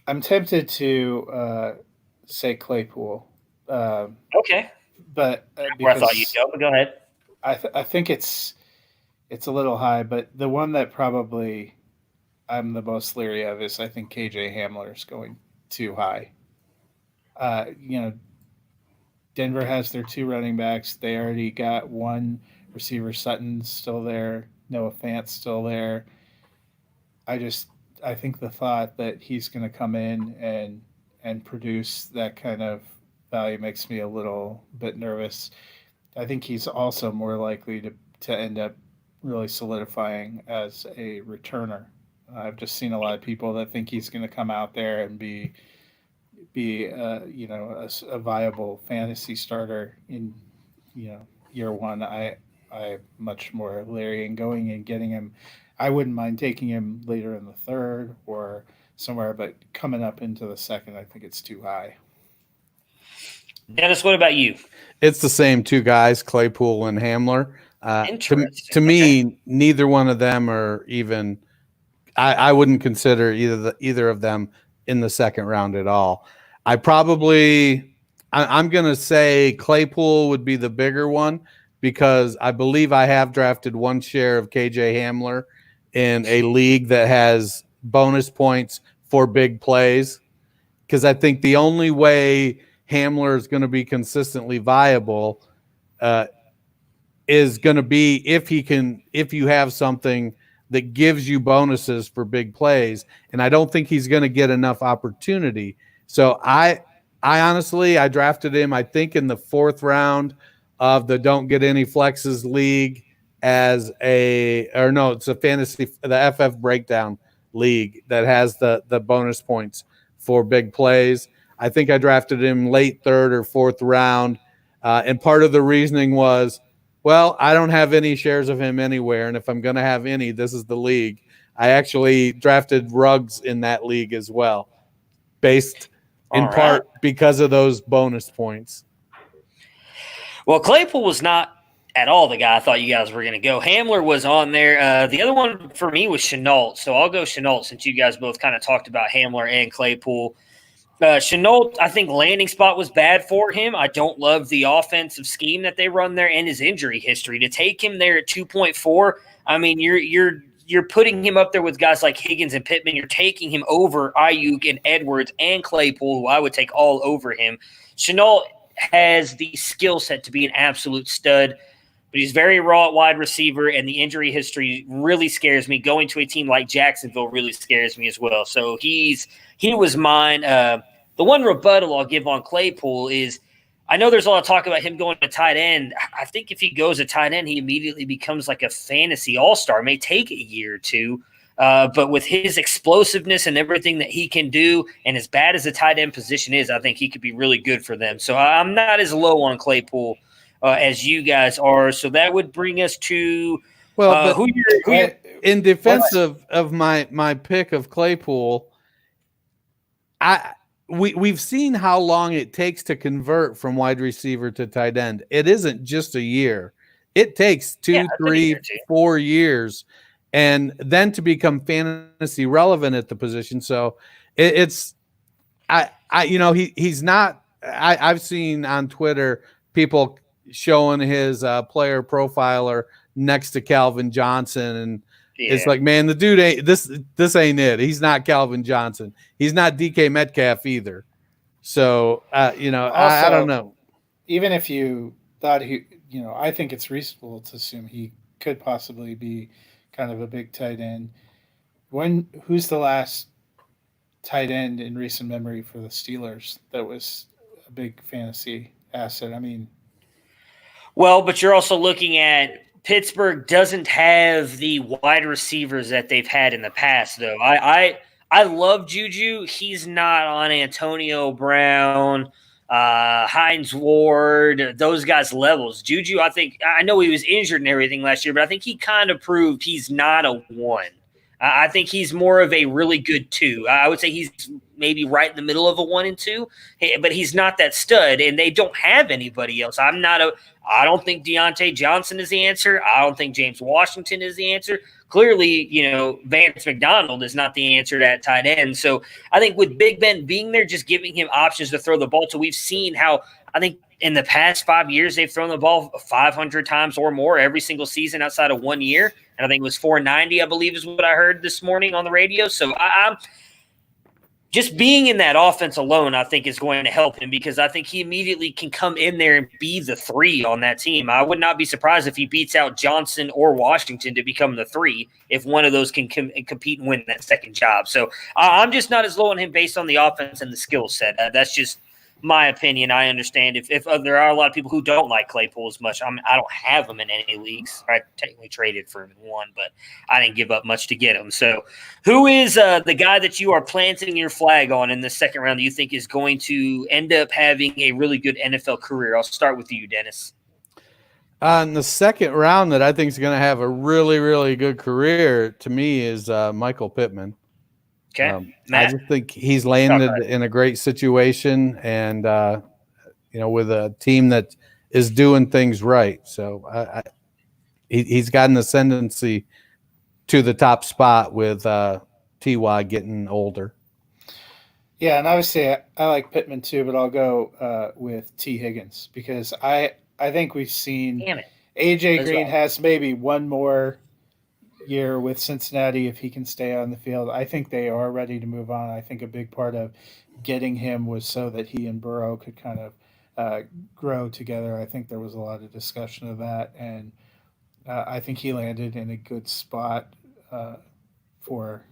C: I'm tempted to say Claypool.
A: Okay,
C: but
A: where I thought you'd go. But go ahead.
C: I think it's a little high, but the one that probably I'm the most leery of is I think KJ Hamler is going too high. Denver has their 2 running backs. They already got 1 receiver. Sutton's still there. Noah Fant's still there. I think the thought that he's going to come in and produce that kind of value makes me a little bit nervous. I think he's also more likely to end up really solidifying as a returner. I've just seen a lot of people that think he's going to come out there and be a viable fantasy starter in year 1. I'm much more leery in going and getting him. I wouldn't mind taking him later in the 3rd or somewhere, but coming up into the 2nd, I think it's too high.
A: Dennis, what about you?
B: It's the same 2 guys, Claypool and Hamler. To me, neither one of them are even. I wouldn't consider either of them in the 2nd round at all. I'm going to say Claypool would be the bigger one because I believe I have drafted one share of KJ Hamler in a league that has bonus points for big plays. Because I think the only way Hamler is going to be consistently viable is going to be if you have something that gives you bonuses for big plays. And I don't think he's going to get enough opportunity. So I honestly, I drafted him, I think, in the 4th round of the Don't Get Any Flexes League it's a fantasy, the FF Breakdown League that has the bonus points for big plays. I think I drafted him late 3rd or 4th round. And part of the reasoning was, well, I don't have any shares of him anywhere. And if I'm going to have any, this is the league. I actually drafted Ruggs in that league as well, based in part because of those bonus points.
A: Well, Claypool was not at all the guy I thought you guys were going to go. Hamler was on there. The other one for me was Chenault. So I'll go Chenault since you guys both kind of talked about Hamler and Claypool. Chenault, I think landing spot was bad for him. I don't love the offensive scheme that they run there and his injury history. To take him there at 2.4, I mean, you're putting him up there with guys like Higgins and Pittman. You're taking him over Ayuk and Edwards and Claypool, who I would take all over him. Chenault has the skill set to be an absolute stud, but he's very raw at wide receiver, and the injury history really scares me. Going to a team like Jacksonville really scares me as well. So he was mine. The one rebuttal I'll give on Claypool is I know there's a lot of talk about him going to tight end. I think if he goes to tight end, he immediately becomes like a fantasy all-star. It may take a year or two, but with his explosiveness and everything that he can do, and as bad as the tight end position is, I think he could be really good for them. So I'm not as low on Claypool as you guys are. So that would bring us to
B: in defense of my pick of Claypool, we've seen how long it takes to convert from wide receiver to tight end. It isn't just a year. It takes 2, 3, 4 years, and then to become fantasy relevant at the position. So he's not. I've seen on Twitter people showing his player profiler next to Calvin Johnson, and it's like, man, the dude ain't this ain't it. He's not Calvin Johnson. He's not DK Metcalf either. So also, I don't know.
C: Even if you thought I think it's reasonable to assume he could possibly be kind of a big tight end. Who's the last tight end in recent memory for the Steelers that was a big fantasy asset? I mean,
A: well, but you're also looking at Pittsburgh doesn't have the wide receivers that they've had in the past, though. I love Juju. He's not on Antonio Brown, Hines Ward, those guys' levels. Juju, I know he was injured and everything last year, but I think he kind of proved he's not a 1. I think he's more of a really good 2. I would say he's maybe right in the middle of a 1 and 2, but he's not that stud, and they don't have anybody else. I don't think Deontay Johnson is the answer. I don't think James Washington is the answer. Clearly, Vance McDonald is not the answer to that tight end. So I think with Big Ben being there, just giving him options to throw the ball to, we've seen how I think in the past 5 years, they've thrown the ball 500 times or more every single season outside of 1 year. And I think it was 490, I believe, is what I heard this morning on the radio. So I'm just being in that offense alone, I think, is going to help him because I think he immediately can come in there and be the 3 on that team. I would not be surprised if he beats out Johnson or Washington to become the 3 if one of those can compete and win that second job. So I'm just not as low on him based on the offense and the skill set. That's just my opinion. I understand if there are a lot of people who don't like Claypool as much. I don't have him in any leagues. I technically traded for him in one, but I didn't give up much to get him. So who is the guy that you are planting your flag on in the second round that you think is going to end up having a really good NFL career? I'll start with you, Dennis.
B: In the second round that I think is going to have a really, really good career to me is Michael Pittman.
A: Okay.
B: I just think he's landed in a great situation and, with a team that is doing things right. So he's got an ascendancy to the top spot with T.Y. getting older.
C: Yeah, and obviously I like Pittman too, but I'll go with T. Higgins because I think we've seen
A: Damn it.
C: AJ
A: That's
C: Green
A: right.
C: has maybe one more year with Cincinnati if he can stay on the field. I think they are ready to move on. I think a big part of getting him was so that he and Burrow could kind of uh, grow together. I think there was a lot of discussion of that, and I think he landed in a good spot for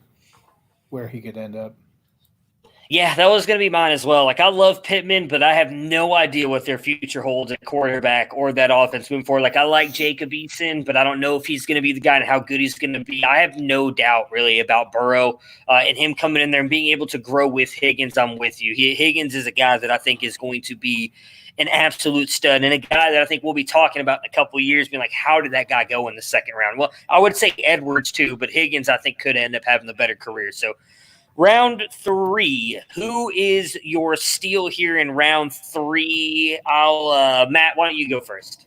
C: where he could end up.
A: Yeah, that was going to be mine as well. Like, I love Pittman, but I have no idea what their future holds at quarterback or that offense moving forward. Like, I like Jacob Eason, but I don't know if he's going to be the guy and how good he's going to be. I have no doubt, really, about Burrow and him coming in there and being able to grow with Higgins. I'm with you. Higgins is a guy that I think is going to be an absolute stud and a guy that I think we'll be talking about in a couple of years, being like, how did that guy go in the second round? Well, I would say Edwards, too, but Higgins, I think, could end up having the better career. So, round 3. Who is your steal here in round 3? Matt, why don't you go first?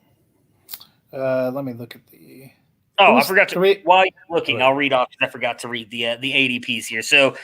C: Let me look at the.
A: Oh, I forgot to.
C: three?
A: While you're looking, I'll read off because I forgot to read the ADPs here. So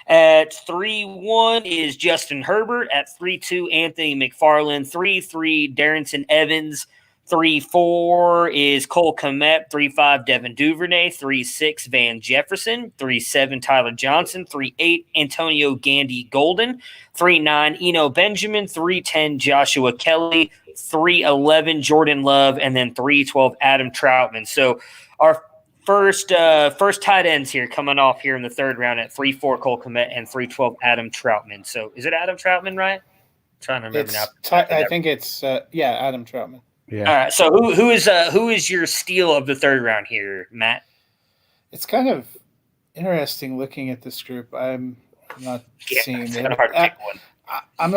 A: at 3-1 is Justin Herbert. At 3-2, Anthony McFarland. 3-3, Darrington Evans. 3-4 is Cole Kmet. 3-5, Devin Duvernay. 3-6, Van Jefferson. 3-7, Tyler Johnson. 3-8, Antonio Gandy Golden. 3-9, Eno Benjamin. 3-10, Joshua Kelly. 3-11, Jordan Love. And then 3-12, Adam Troutman. So our first tight ends here coming off here in the third round at 3-4, Cole Kmet, and 3-12, Adam Troutman. So is it Adam Troutman, right? I'm trying to remember now.
C: I think it's Adam Troutman.
B: Yeah.
A: All right. So who is your steal of the third round here, Matt?
C: It's kind of interesting looking at this group. I'm not seeing
A: it's
C: it.
A: kind of hard to pick one.
C: I'm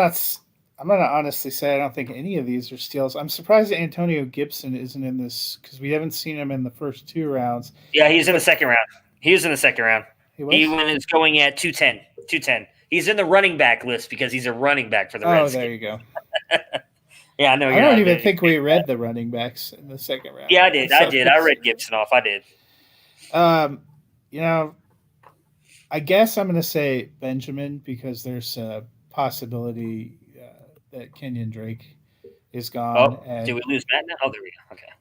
C: going to honestly say I don't think any of these are steals. I'm surprised that Antonio Gibson isn't in this because we haven't seen him in the first 2 rounds.
A: Yeah, he's in the second round. He was in the second round.
C: He was?
A: He is going at 210. He's in the running back list because he's a running back for the Redskins.
C: Oh, there you go.
A: Yeah, I know.
C: I don't even think we read the running backs in the second round.
A: Yeah, I did. I read Gibson off. I did.
C: I guess I'm going to say Benjamin because there's a possibility that Kenyon Drake is gone.
A: Oh, did we lose Matt now? Oh, there we go. Okay.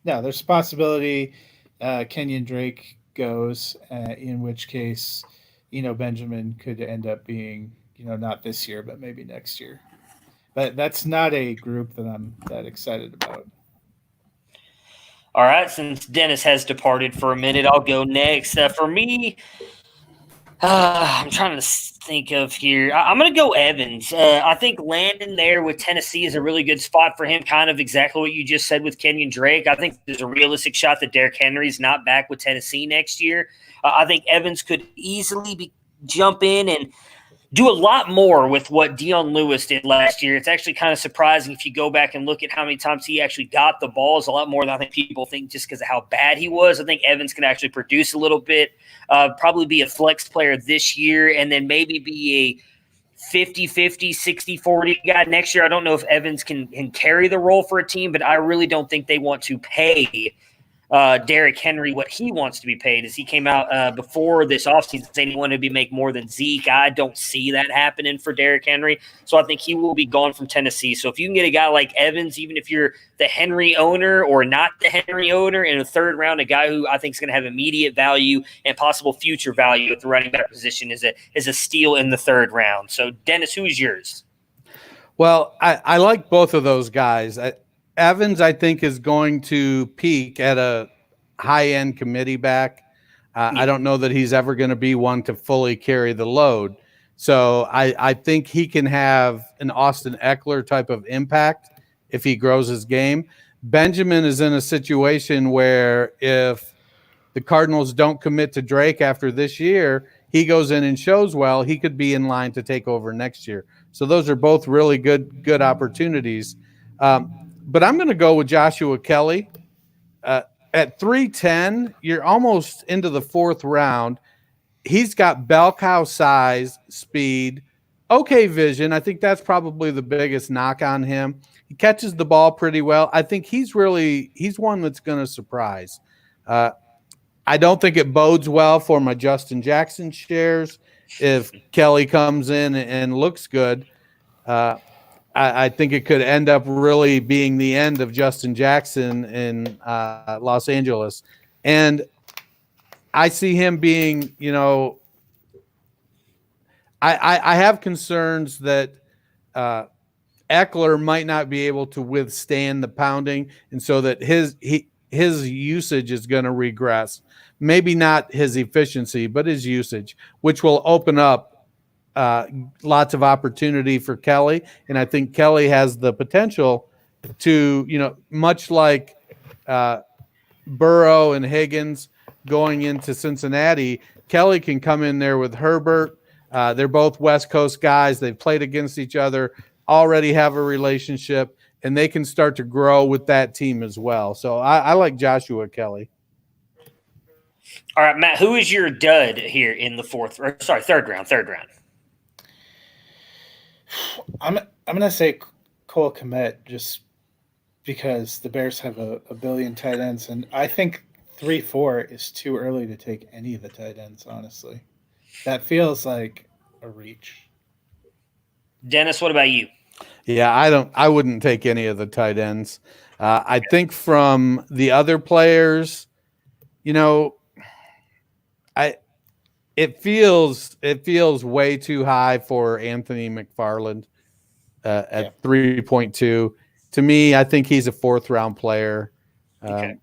C: No, there's a possibility Kenyon Drake goes, in which case, Benjamin could end up being, not this year, but maybe next year. But that's not a group that I'm that excited about.
A: All right. Since Dennis has departed for a minute, I'll go next. For me, I'm trying to think of here. I'm going to go Evans. I think landing there with Tennessee is a really good spot for him, kind of exactly what you just said with Kenyon Drake. I think there's a realistic shot that Derrick Henry's not back with Tennessee next year. I think Evans could easily jump in and do a lot more with what Dion Lewis did last year. It's actually kind of surprising if you go back and look at how many times he actually got the balls, a lot more than I think people think just because of how bad he was. I think Evans can actually produce a little bit, probably be a flex player this year, and then maybe be a 50-50, 60-40 guy next year. I don't know if Evans can carry the role for a team, but I really don't think they want to pay Derrick Henry what he wants to be paid. As he came out before this offseason saying he wanted to make more than Zeke. I don't see that happening for Derrick Henry. So I think he will be gone from Tennessee. So if you can get a guy like Evans, even if you're the Henry owner or not the Henry owner in a third round, a guy who I think is going to have immediate value and possible future value at the running back position is a steal in the third round. So Dennis, who is yours?
B: Well, I like both of those guys. Evans, I think, is going to peak at a high-end committee back. I don't know that he's ever going to be one to fully carry the load. So I think he can have an Austin Eckler type of impact if he grows his game. Benjamin is in a situation where if the Cardinals don't commit to Drake after this year, he goes in and shows well, he could be in line to take over next year. So those are both really good opportunities. But I'm going to go with Joshua Kelly. At 310, you're almost into the fourth round. He's got bell cow size, speed, okay vision. I think that's probably the biggest knock on him. He catches the ball pretty well. I think he's one that's going to surprise. I don't think it bodes well for my Justin Jackson shares if Kelly comes in and looks good, I think it could end up really being the end of Justin Jackson in Los Angeles. And I see him being, I have concerns that Eckler might not be able to withstand the pounding, and so that his usage is going to regress. Maybe not his efficiency, but his usage, which will open up lots of opportunity for Kelly. And I think Kelly has the potential to, much like Burrow and Higgins going into Cincinnati, Kelly can come in there with Herbert. They're both West Coast guys. They've played against each other, already have a relationship, and they can start to grow with that team as well. So I like Joshua Kelly.
A: All right, Matt, who is your dud here in the third round?
C: I'm gonna say Cole Kmet just because the Bears have a billion tight ends, and I think 3-4 is too early to take any of the tight ends. Honestly, that feels like a reach.
A: Dennis, what about you?
B: Yeah, I wouldn't take any of the tight ends. I think from the other players, it feels way too high for Anthony McFarland at 3.2. To me, I think he's a 4th round player.
A: Okay.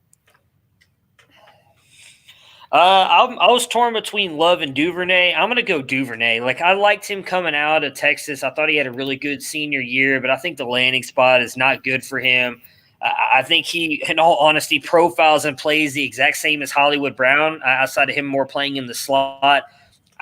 A: I was torn between Love and Duvernay. I'm going to go Duvernay. Like, I liked him coming out of Texas. I thought he had a really good senior year, but I think the landing spot is not good for him. I think he, in all honesty, profiles and plays the exact same as Hollywood Brown, outside of him more playing in the slot.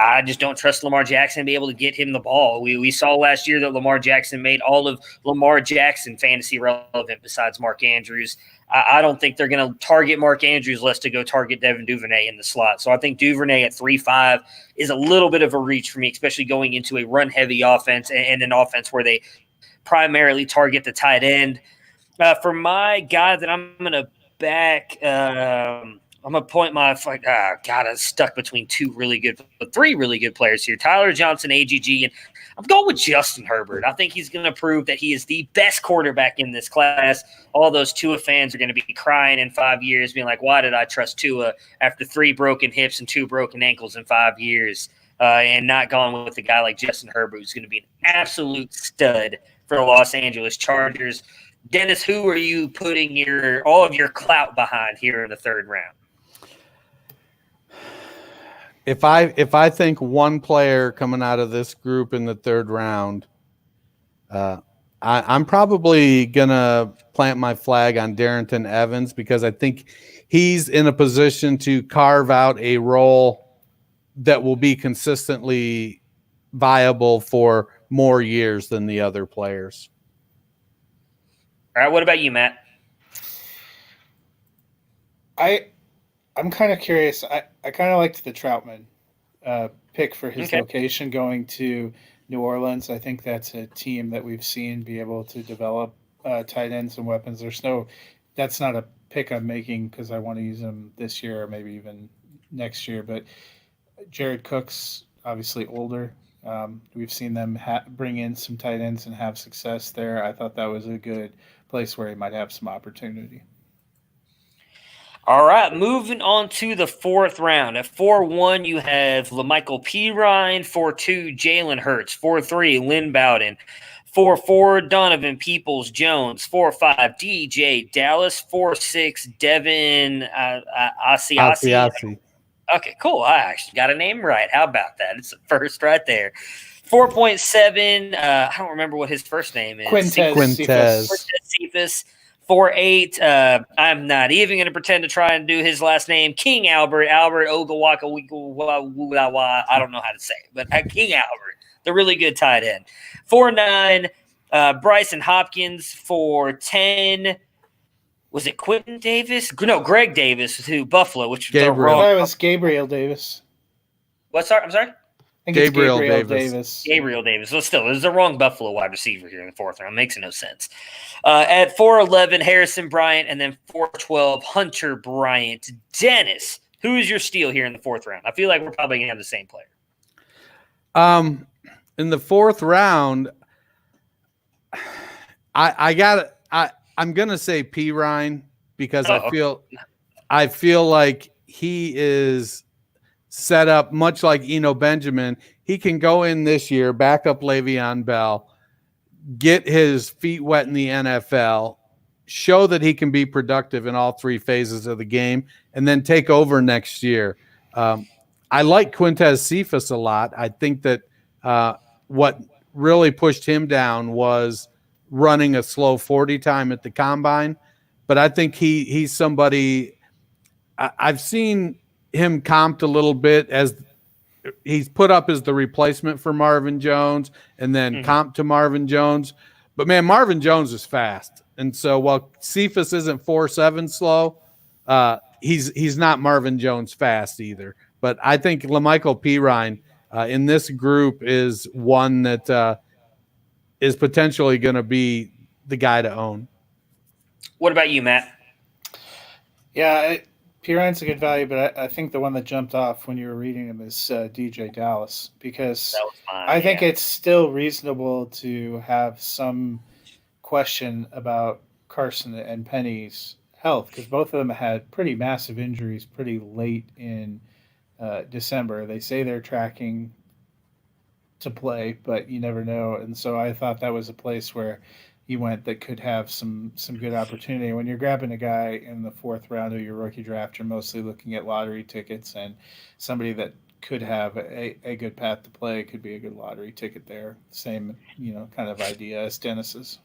A: I just don't trust Lamar Jackson to be able to get him the ball. We saw last year that Lamar Jackson made all of Lamar Jackson fantasy relevant besides Mark Andrews. I don't think they're going to target Mark Andrews less to go target Devin Duvernay in the slot. So I think Duvernay at 3.5 is a little bit of a reach for me, especially going into a run-heavy offense and an offense where they primarily target the tight end. For my guy that I'm going to back, I'm going to point my I'm stuck between three really good players here. Tyler Johnson, AGG, and I'm going with Justin Herbert. I think he's going to prove that he is the best quarterback in this class. All those Tua fans are going to be crying in 5 years, being like, why did I trust Tua after 3 broken hips and 2 broken ankles in 5 years, and not gone with a guy like Justin Herbert, who's going to be an absolute stud for the Los Angeles Chargers. Dennis, who are you putting all of your clout behind here in the 3rd round?
B: If I think one player coming out of this group in the 3rd round, I'm probably gonna plant my flag on Darrington Evans because I think he's in a position to carve out a role that will be consistently viable for more years than the other players.
A: All right, what about you, Matt?
C: I'm kind of curious. I kind of liked the Troutman pick for his location going to New Orleans. I think that's a team that we've seen be able to develop tight ends and weapons. That's not a pick I'm making because I want to use them this year or maybe even next year. But Jared Cook's obviously older. We've seen them bring in some tight ends and have success there. I thought that was a good place where he might have some opportunity.
A: All right, moving on to the 4th round. At 4-1, you have LaMichael Pirine. 4-2, Jalen Hurts. 4-3, Lynn Bowden. 4-4, Donovan Peoples-Jones. 4-5, DJ Dallas. 4-6, Devin Asiasi. Okay, cool. I actually got a name right. How about that? It's a first right there. 4.7, I don't remember what his first name is.
C: Quintez
A: Cephas. 4-8. I'm not even going to pretend to try and do his last name. King Albert Ogawaka. I don't know how to say it, but King Albert, the really good tight end. 4-9. Bryson Hopkins. 4-10. Was it Quentin Davis? No, Greg Davis to Buffalo, which was wrong.
C: That was Gabriel Davis.
A: What's that? I'm sorry?
C: I think Gabriel Davis.
A: Gabriel Davis. Well, still, there's the wrong Buffalo wide receiver here in the 4th round. Makes no sense. At 4-11, Harrison Bryant, and then 4-12, Hunter Bryant. Dennis, who is your steal here in the 4th round? I feel like we're probably going to have the same player.
B: In the fourth round, I'm gonna say P Ryan because I feel like he is set up much like Eno Benjamin. He can go in this year, back up Le'Veon Bell, get his feet wet in the NFL, show that he can be productive in all three phases of the game, and then take over next year. I like Quintez Cephas a lot. I think that what really pushed him down was running a slow 40 time at the combine. But I think he's somebody I've seen him comped a little bit as he's put up as the replacement for Marvin Jones and then comp to Marvin Jones. But man, Marvin Jones is fast. And so while Cephas isn't 4.7 slow, he's not Marvin Jones fast either. But I think LaMichael Pirine in this group is one that is potentially going to be the guy to own.
A: What about you, Matt?
C: Yeah, Pirine's a good value, but I think the one that jumped off when you were reading him is DJ Dallas, because I think it's still reasonable to have some question about Carson and Penny's health, because both of them had pretty massive injuries pretty late in December. They say they're tracking to play, but you never know. And so I thought that was a place where he went that could have some good opportunity. When you're grabbing a guy in the fourth round of your rookie draft, you're mostly looking at lottery tickets, and somebody that could have a good path to play could be a good lottery ticket there. Same, kind of idea as Dennis's.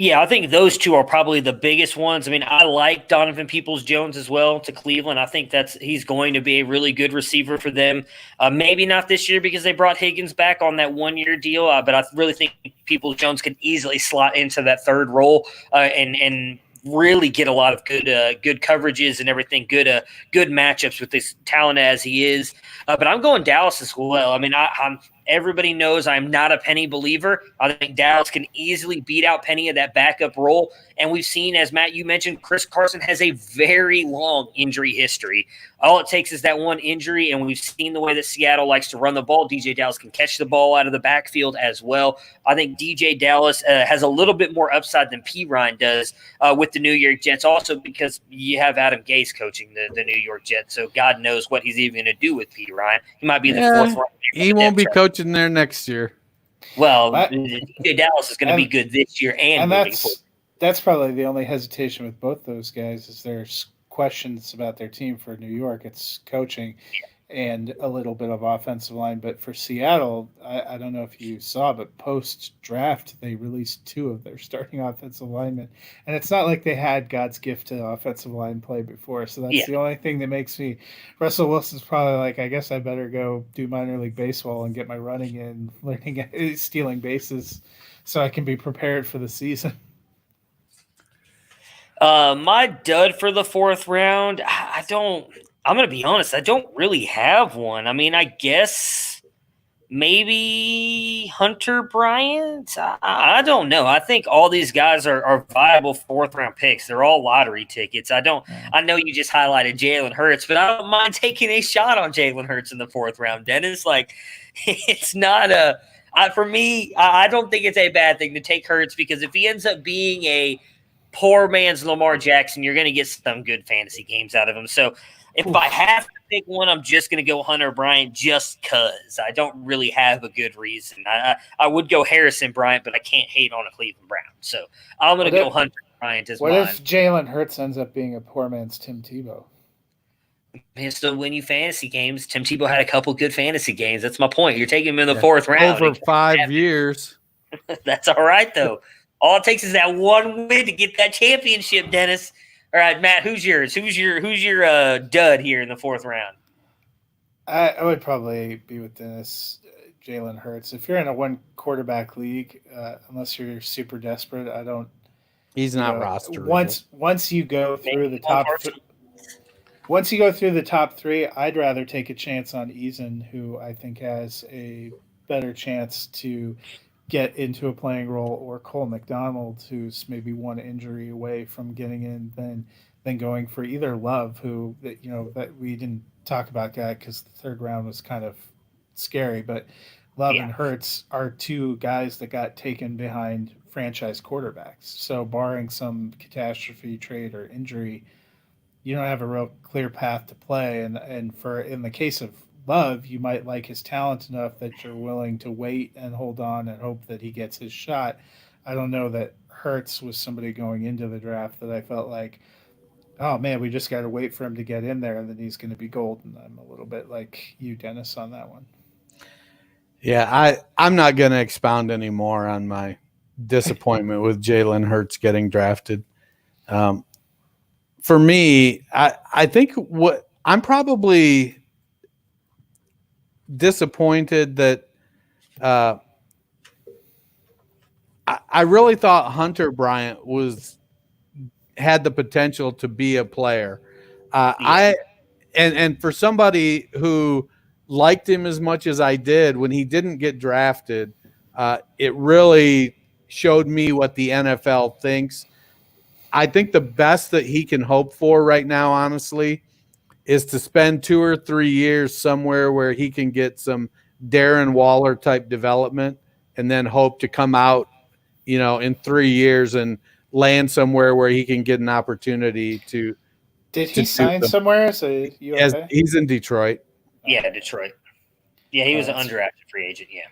A: Yeah, I think those two are probably the biggest ones. I mean, I like Donovan Peoples-Jones as well to Cleveland. I think he's going to be a really good receiver for them. Maybe not this year because they brought Higgins back on that 1-year deal, but I really think Peoples-Jones could easily slot into that third role and really get a lot of good coverages and everything, good matchups with this talent as he is. But I'm going Dallas as well. I mean, everybody knows I'm not a Penny believer. I think Dallas can easily beat out Penny at that backup role. And we've seen, as Matt, you mentioned, Chris Carson has a very long injury history. All it takes is that one injury, and we've seen the way that Seattle likes to run the ball. DJ Dallas can catch the ball out of the backfield as well. I think DJ Dallas has a little bit more upside than P. Ryan does with the New York Jets, also because you have Adam Gase coaching the New York Jets, so God knows what he's even going to do with P. Ryan. He might be the fourth round.
B: He won't be coaching there next year.
A: Well, DJ Dallas is going to be good this year and moving forward.
C: That's probably the only hesitation with both those guys is there's questions about their team. For New York, it's coaching and a little bit of offensive line. But for Seattle, I don't know if you saw, but post-draft, they released 2 of their starting offensive linemen. And it's not like they had God's gift to offensive line play before. So that's the only thing that makes me – Russell Wilson's probably like, I guess I better go do minor league baseball and get my running in, learning stealing bases so I can be prepared for the season.
A: My dud for the fourth round, I'm going to be honest, I don't really have one. I mean, I guess maybe Hunter Bryant. I don't know. I think all these guys are viable fourth round picks. They're all lottery tickets. I know you just highlighted Jalen Hurts, but I don't mind taking a shot on Jalen Hurts in the fourth round, Dennis. Like, it's not for me, I don't think it's a bad thing to take Hurts, because if he ends up being a poor man's Lamar Jackson, you're going to get some good fantasy games out of him. So if I have to pick one, I'm just going to go Hunter Bryant just because. I don't really have a good reason. I would go Harrison Bryant, but I can't hate on a Cleveland Brown. So I'm going to go Hunter Bryant as mine.
C: What if Jalen Hurts ends up being a poor man's Tim Tebow?
A: He'll still win you fantasy games. Tim Tebow had a couple good fantasy games. That's my point. You're taking him in the fourth round.
B: Over 5 years.
A: That's all right, though. All it takes is that one win to get that championship, Dennis. All right, Matt, who's yours? Who's your dud here in the fourth round?
C: I would probably be with Dennis, Jalen Hurts. If you're in a one quarterback league, unless you're super desperate, I don't.
B: He's not rostered.
C: Once you go through the top. Once you go through the top 3, I'd rather take a chance on Eason, who I think has a better chance to get into a playing role, or Cole McDonald, who's maybe one injury away from getting in, than going for either Love, who that we didn't talk about that because the third round was kind of scary. But Love and Hurts are two guys that got taken behind franchise quarterbacks. So barring some catastrophe, trade, or injury, you don't have a real clear path to play. And for in the case of Love, you might like his talent enough that you're willing to wait and hold on and hope that he gets his shot. I don't know that Hurts was somebody going into the draft that I felt like, oh man, we just got to wait for him to get in there and then he's going to be golden. I'm a little bit like you, Dennis, on that one.
B: Yeah, I'm not going to expound anymore on my disappointment with Jalen Hurts getting drafted. For me, I think what I'm probably disappointed that I really thought Hunter Bryant had the potential to be a player. And for somebody who liked him as much as I did when he didn't get drafted, it really showed me what the NFL thinks. I think the best that he can hope for right now, honestly, is to spend 2 or 3 years somewhere where he can get some Darren Waller type development and then hope to come out, in 3 years and land somewhere where he can get an opportunity to.
C: Did he sign somewhere as a UFA?
B: He's in Detroit.
A: Yeah, Detroit. Yeah, he was an undrafted free agent. Yeah.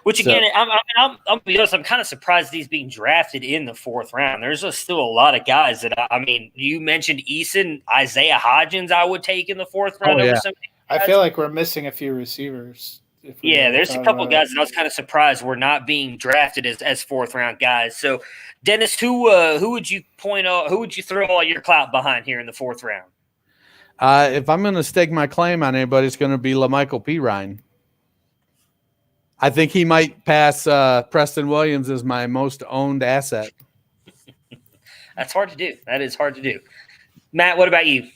A: Which again, I'm be honest, I'm kind of surprised he's being drafted in the 4th round. There's still a lot of guys that you mentioned Eason, Isaiah Hodgins. I would take in the 4th round over some.
C: I feel like we're missing a few receivers.
A: There's a couple of guys that I was kind of surprised were not being drafted as 4th round guys. So, Dennis, who would you point out? Who would you throw all your clout behind here in the 4th round?
B: If I'm going to stake my claim on anybody, it's going to be LaMichael Pirine. I think he might pass Preston Williams as my most owned asset.
A: That's hard to do. That is hard to do. Matt, what about you?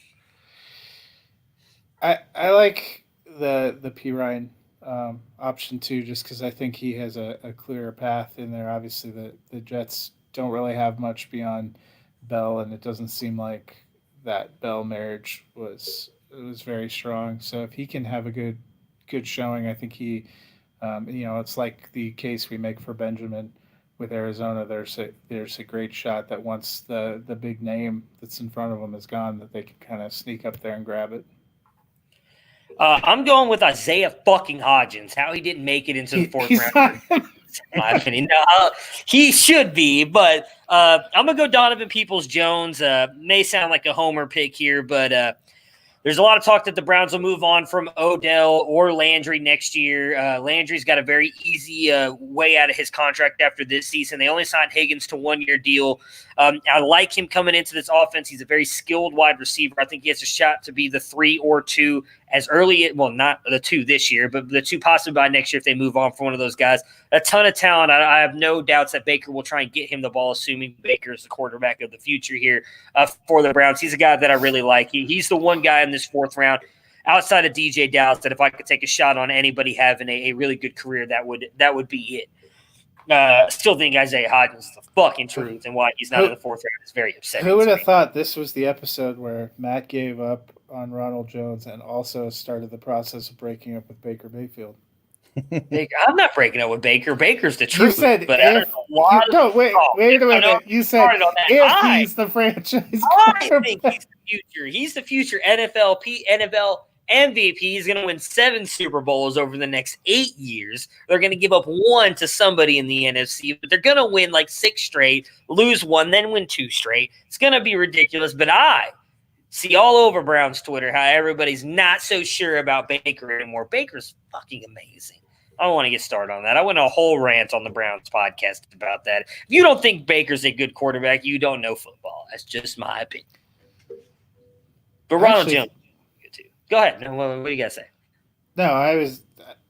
C: I like the Pirine option too, just because I think he has a clearer path in there. Obviously, the Jets don't really have much beyond Bell, and it doesn't seem like that Bell marriage was very strong. So if he can have a good showing, I think he. It's like the case we make for Benjamin with Arizona. There's a great shot that once the big name that's in front of them is gone, that they can kind of sneak up there and grab it.
A: I'm going with Isaiah fucking Hodgins. How he didn't make it into the 4th round. In my opinion, he should be, but I'm gonna go Donovan Peoples-Jones. May sound like a homer pick here, but. There's a lot of talk that the Browns will move on from Odell or Landry next year. Landry's got a very easy way out of his contract after this season. They only signed Higgins to 1-year deal. I like him coming into this offense. He's a very skilled wide receiver. I think he has a shot to be the 3 or 2 as early – well, not the 2 this year, but the 2 possibly by next year if they move on from one of those guys. A ton of talent. I have no doubts that Baker will try and get him the ball, assuming Baker is the quarterback of the future here for the Browns. He's a guy that I really like. He's the one guy in this 4th round outside of DJ Dallas that if I could take a shot on anybody having a really good career, that would be it. Still think Isaiah Hodgins is the fucking truth, and why he's not in the 4th round is very upsetting.
C: Who would have thought this was the episode where Matt gave up on Ronald Jones and also started the process of breaking up with Baker Mayfield?
A: I'm not breaking up with Baker. Baker's the truth.
C: You said
A: but
C: wait a minute. You said if he's the franchise
A: I think he's the future. He's the future NFL MVP. He's going to win 7 Super Bowls over the next 8 years. They're going to give up 1 to somebody in the NFC, but they're going to win like 6 straight, lose 1, then win 2 straight. It's going to be ridiculous, but I see all over Browns Twitter how everybody's not so sure about Baker anymore. Baker's fucking amazing. I don't want to get started on that. I went on a whole rant on the Browns podcast about that. If you don't think Baker's a good quarterback, you don't know football. That's just my opinion. But Ronald Jones, too. Go ahead. What do you got to say?
C: No,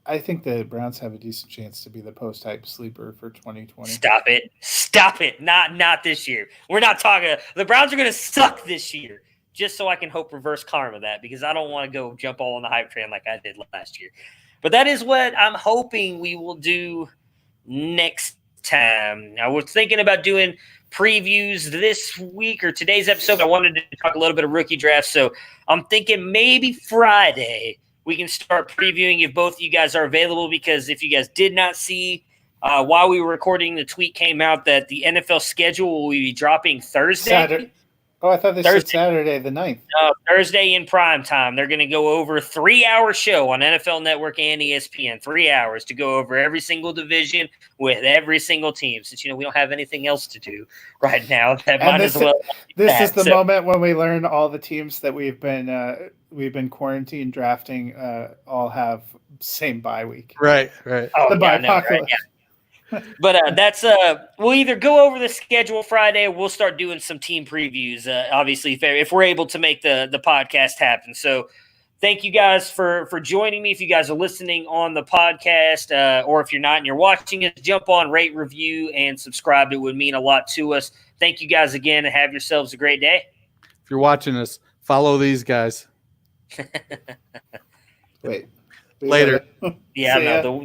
C: I think the Browns have a decent chance to be the post-hype sleeper for 2020.
A: Stop it. Not this year. We're not talking. The Browns are going to suck this year. Just so I can hope reverse karma that, because I don't want to go jump all on the hype train like I did last year. But that is what I'm hoping we will do next time. I was thinking about doing previews this week or today's episode. I wanted to talk a little bit of rookie drafts, so I'm thinking maybe Friday we can start previewing if both of you guys are available, because if you guys did not see while we were recording, the tweet came out that the NFL schedule will be dropping Thursday.
C: Saturday. Oh, I thought they said Saturday the 9th.
A: Thursday in prime time. They're going to go over a 3-hour show on NFL Network and ESPN. 3 hours to go over every single division with every single team. Since, we don't have anything else to do right now, that might as well.
C: This is the moment when we learn all the teams that we've been quarantine drafting all have same bye week.
B: Right.
A: Oh,
C: the bye apocalypse.
A: Yeah. But that's we'll either go over the schedule Friday, or we'll start doing some team previews. Obviously, if we're able to make the podcast happen. So, thank you guys for joining me. If you guys are listening on the podcast, or if you're not and you're watching it, jump on, rate, review, and subscribe. It would mean a lot to us. Thank you guys again, and have yourselves a great day.
B: If you're watching us, follow these guys.
C: Wait.
B: Later.
A: Yeah, no,